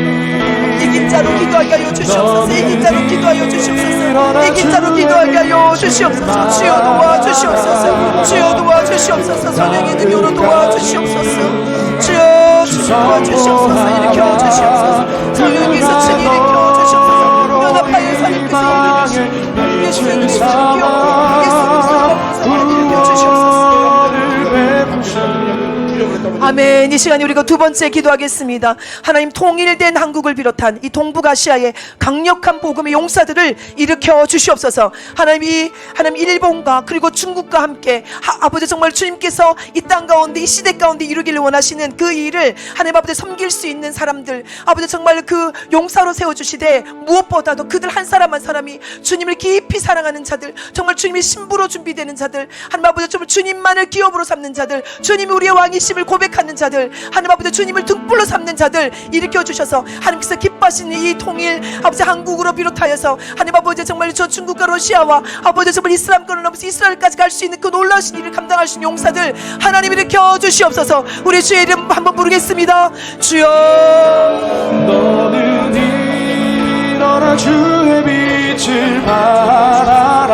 이긴 자로 기도하게 하여 주시옵소서. 이긴 자로 기도하여 주시옵소서. 이긴 자로 기도하게 하여 주시옵소서. 주여 도와주시옵소서. 주여 도와주시옵소서. 성령의 능력으로 도와주시옵소서. 주여 도와주시옵소서. 일으켜 주시옵소서. 성령께서 ችን 일으켜 주시옵소서. 연합하여 하나님께서 이루신 예수 그리스도의 기업, 예수 그리스도의 사랑을 일으켜 주시옵소서. 아멘. 이 시간에 우리가 두 번째 기도하겠습니다. 하나님, 통일된 한국을 비롯한 이 동북아시아의 강력한 복음의 용사들을 일으켜 주시옵소서. 하나님, 일본과 그리고 중국과 함께 아버지 정말 주님께서 이 땅 가운데 이 시대 가운데 이루기를 원하시는 그 일을 하나님 아버지 섬길 수 있는 사람들, 아버지 정말 그 용사로 세워주시되, 무엇보다도 그들 한 사람 한 사람이 주님을 깊이 사랑하는 자들, 정말 주님의 신부로 준비되는 자들, 하나님 아버지 정말 주님만을 기업으로 삼는 자들, 주님이 우리의 왕이심을 고백하는 자들, 하나님 아버지 주님을 등불로 삼는 자들 일으켜 주셔서 하나님께서 기뻐하시는 이 통일, 아버지 한국으로 비롯하여서 하나님 아버지 정말 저 중국과 러시아와 아버지 정말 이슬람권을 넘어서 이스라엘까지 갈 수 있는 그 놀라우신 일을 감당할 수 있는 용사들 하나님 일으켜 주시옵소서. 우리 주의 이름 한번 부르겠습니다. 주여. 너는 일어나 주의 빛을 발하라.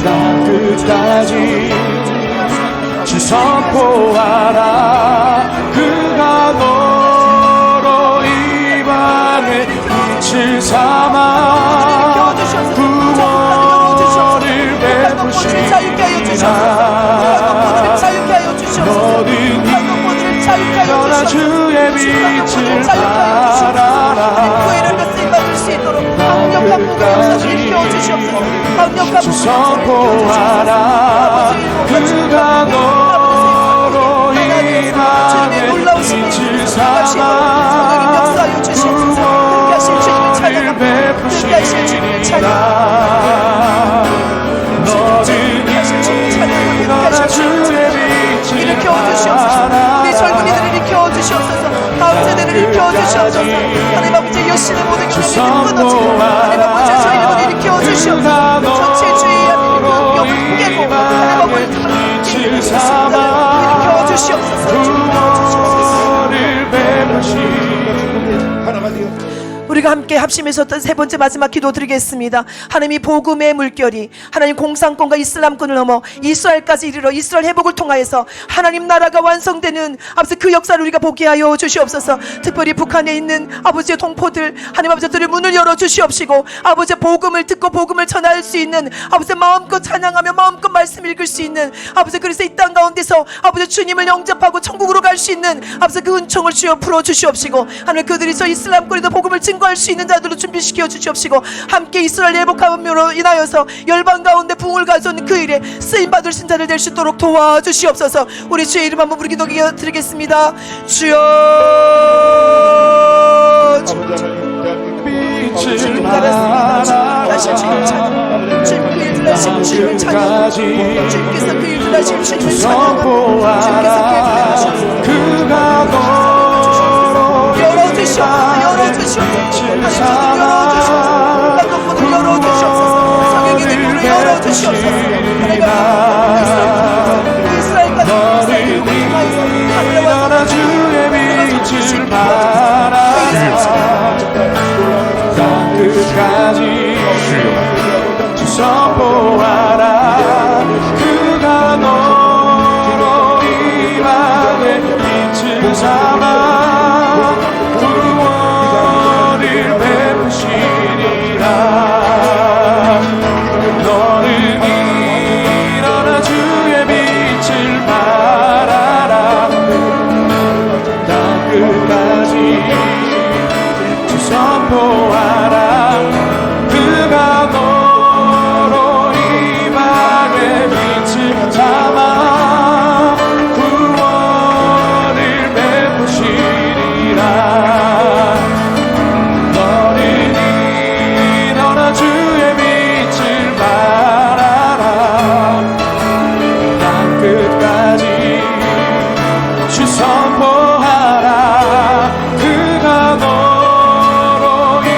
땅 끝까지 주 선포하라. 그가 너로 이 밤에 빛을 삼아 구원을 베푸시리라. 너는 일어나 주의 빛을 발하라. 주 선포하라. 그가 너로 이 밤에 빛을 삼아 구원을 베푸시리라. 너는 일어나 주의 빛을 발하라. 우리 젊은이들을 일으켜 주시옵소서. 다음 세대를 일으켜 주시옵소서. 하나님 아버지 여신의 모든 영향이 끊어지고 하나님 아버지 저희 이름을 일으켜 주시옵소서. 전체 주의 영역을 깨고 하나님 아버지 빛을 삼아 일으켜 주시옵소서. 우리가 함께 합심해서 세 번째 마지막 기도 드리겠습니다. 하나님이 복음의 물결이 하나님 공산권과 이슬람권을 넘어 이스라엘까지 이르러 이스라엘 회복을 통하여서 하나님 나라가 완성되는 아버지 그 역사를 우리가 보게 하여 주시옵소서. 특별히 북한에 있는 아버지의 동포들 하나님 아버지들의 문을 열어 주시옵시고 아버지 복음을 듣고 복음을 전할 수 있는 아버지 마음껏 찬양하며 마음껏 말씀 읽을 수 있는 아버지 그래서 이 땅 가운데서 아버지 주님을 영접하고 천국으로 갈 수 있는 아버지 그 은총을 주여 풀어 주시옵시고 하나님 그들이 저 이슬람권에도 복음을 증거할 수 있는 자들로 준비시켜 주시옵시고 함께 이스라엘 회복함으로 인하여서 열방 가운데 부흥을 가져오는 그 일에 쓰임받을 신자를 될 수 있도록 도와주시옵소서. 우리 주의 이름 한번 부르기 드리겠습니다. 주여. 빛을 발하라. 다시 주님을 찬양. 주님 그 일을 하시고 주님을 찬양. 주님께서 그 일을 하시고 주님을 찬양. 주님께서 그 일을 하시고 그가 너로 열어주시옵소서. 열어주시옵소서. 문을 열어주시옵소서. 성령의 문을 열어주시옵소서. 이스라엘까지 일어나 주의 빛을 발하라. 땅 끝까지 주 선포하라. 그가 너로 이 밤에 빛을 삼아 구원을 베푸시리라. 너는 일어나 주의 빛을 발하라. 땅 끝까지 주 선포하라. 그가 너로 이 밤에 빛을 삼아 구원을 베푸시리라. 너는 일어나 주의 빛을 발하라. 땅 끝까지 주 선포하라. 그가 너로 이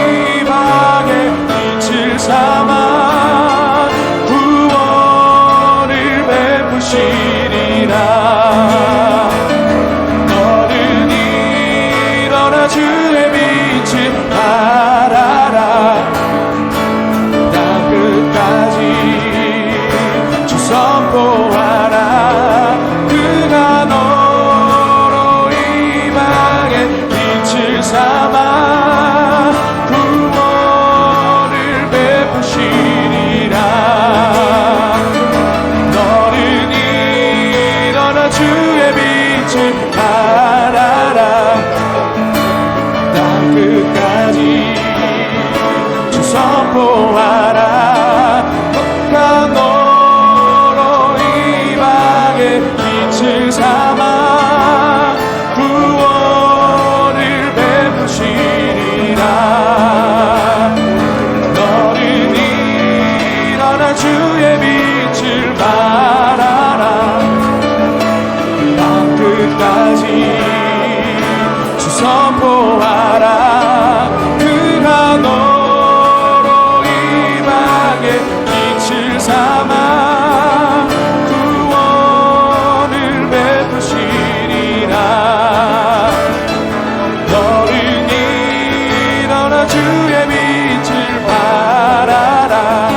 일어나 주의 빛을 발하라.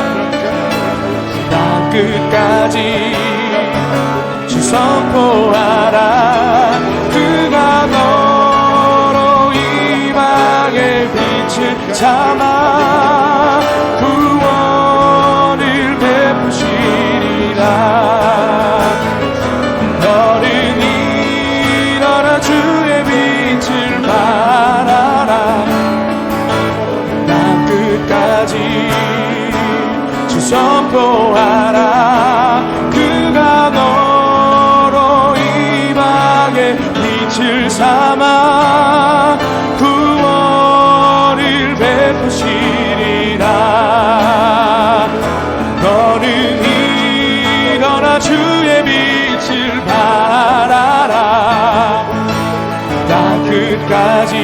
땅 끝까지 주 선포하라. 그가 너로 이방의 빛을 삼아 구원을 베푸시리라. 너는 일어나 주의 빛을 발하라. 땅 끝까지 주 선포하라. 그가 너로 이방의 빛을 삼아 구원을 베푸시리라. 너는 일어나 주의 빛을 발하라. 땅 끝까지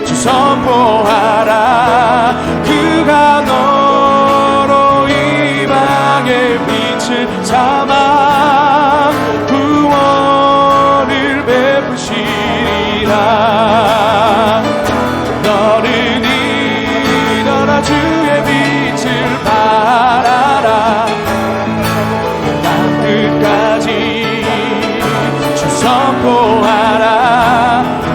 주 선포하라. 그가 너로 이방의 빛을 삼아 구원을 베푸시리라. 너는 일어나 주의 빛을 발하라. 땅 끝까지 주 선포하라.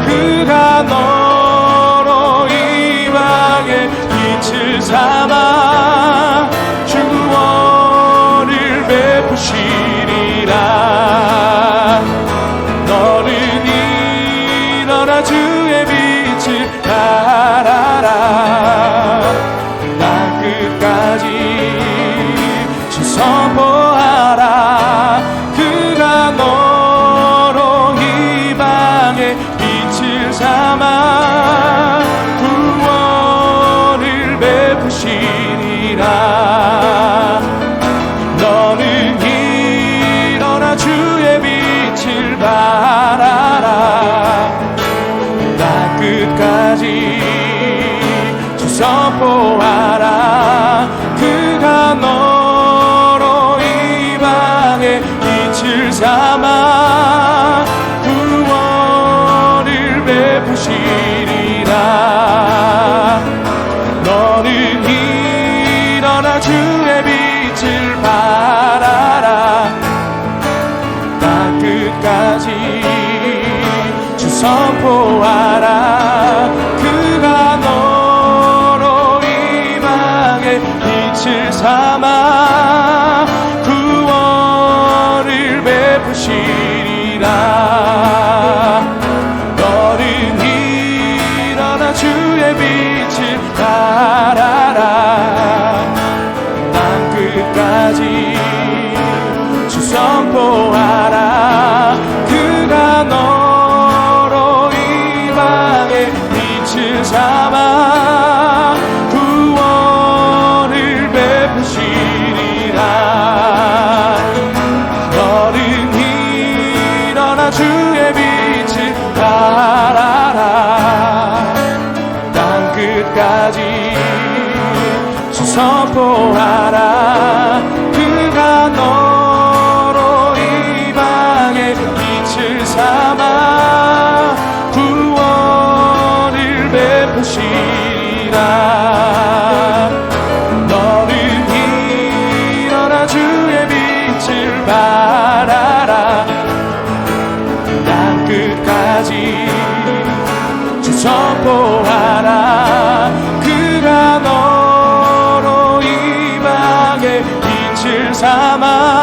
그가 너로 이방의 빛을 삼아 구원을 베푸시리라. 너는 일어나 주의 빛을 발하라. 땅 끝까지 주 선포하라. 그가 너로 이방의 빛을 삼아 구원을 베푸시리라. 너는 일어나 주의 빛을 발하라. 땅 끝까지 주 선포하라. 그가 너로 이방의 빛을 삼아 구원을 베푸시리라. 너는 일어나 주의 빛을 발하라. 땅 끝까지 주 선포하라. 그가 너로 이방의 빛을 삼아 구원을 베푸시리라. 너는 일어나 주의 빛을 발하라. 땅 끝까지 주 선포하라. 그가 너로 이방의 빛을 삼아 구원을 베푸시리라. 너는 일어나 주의 빛을 발하라. 땅 끝까지 주 선포하라. 그가 너로 이방의 빛을 삼아 구원을 베푸시리라. 너는 일어나 주의 빛을 발하라. 땅 끝까지 주 선포하라. 그가 너로 이방의 빛을 삼아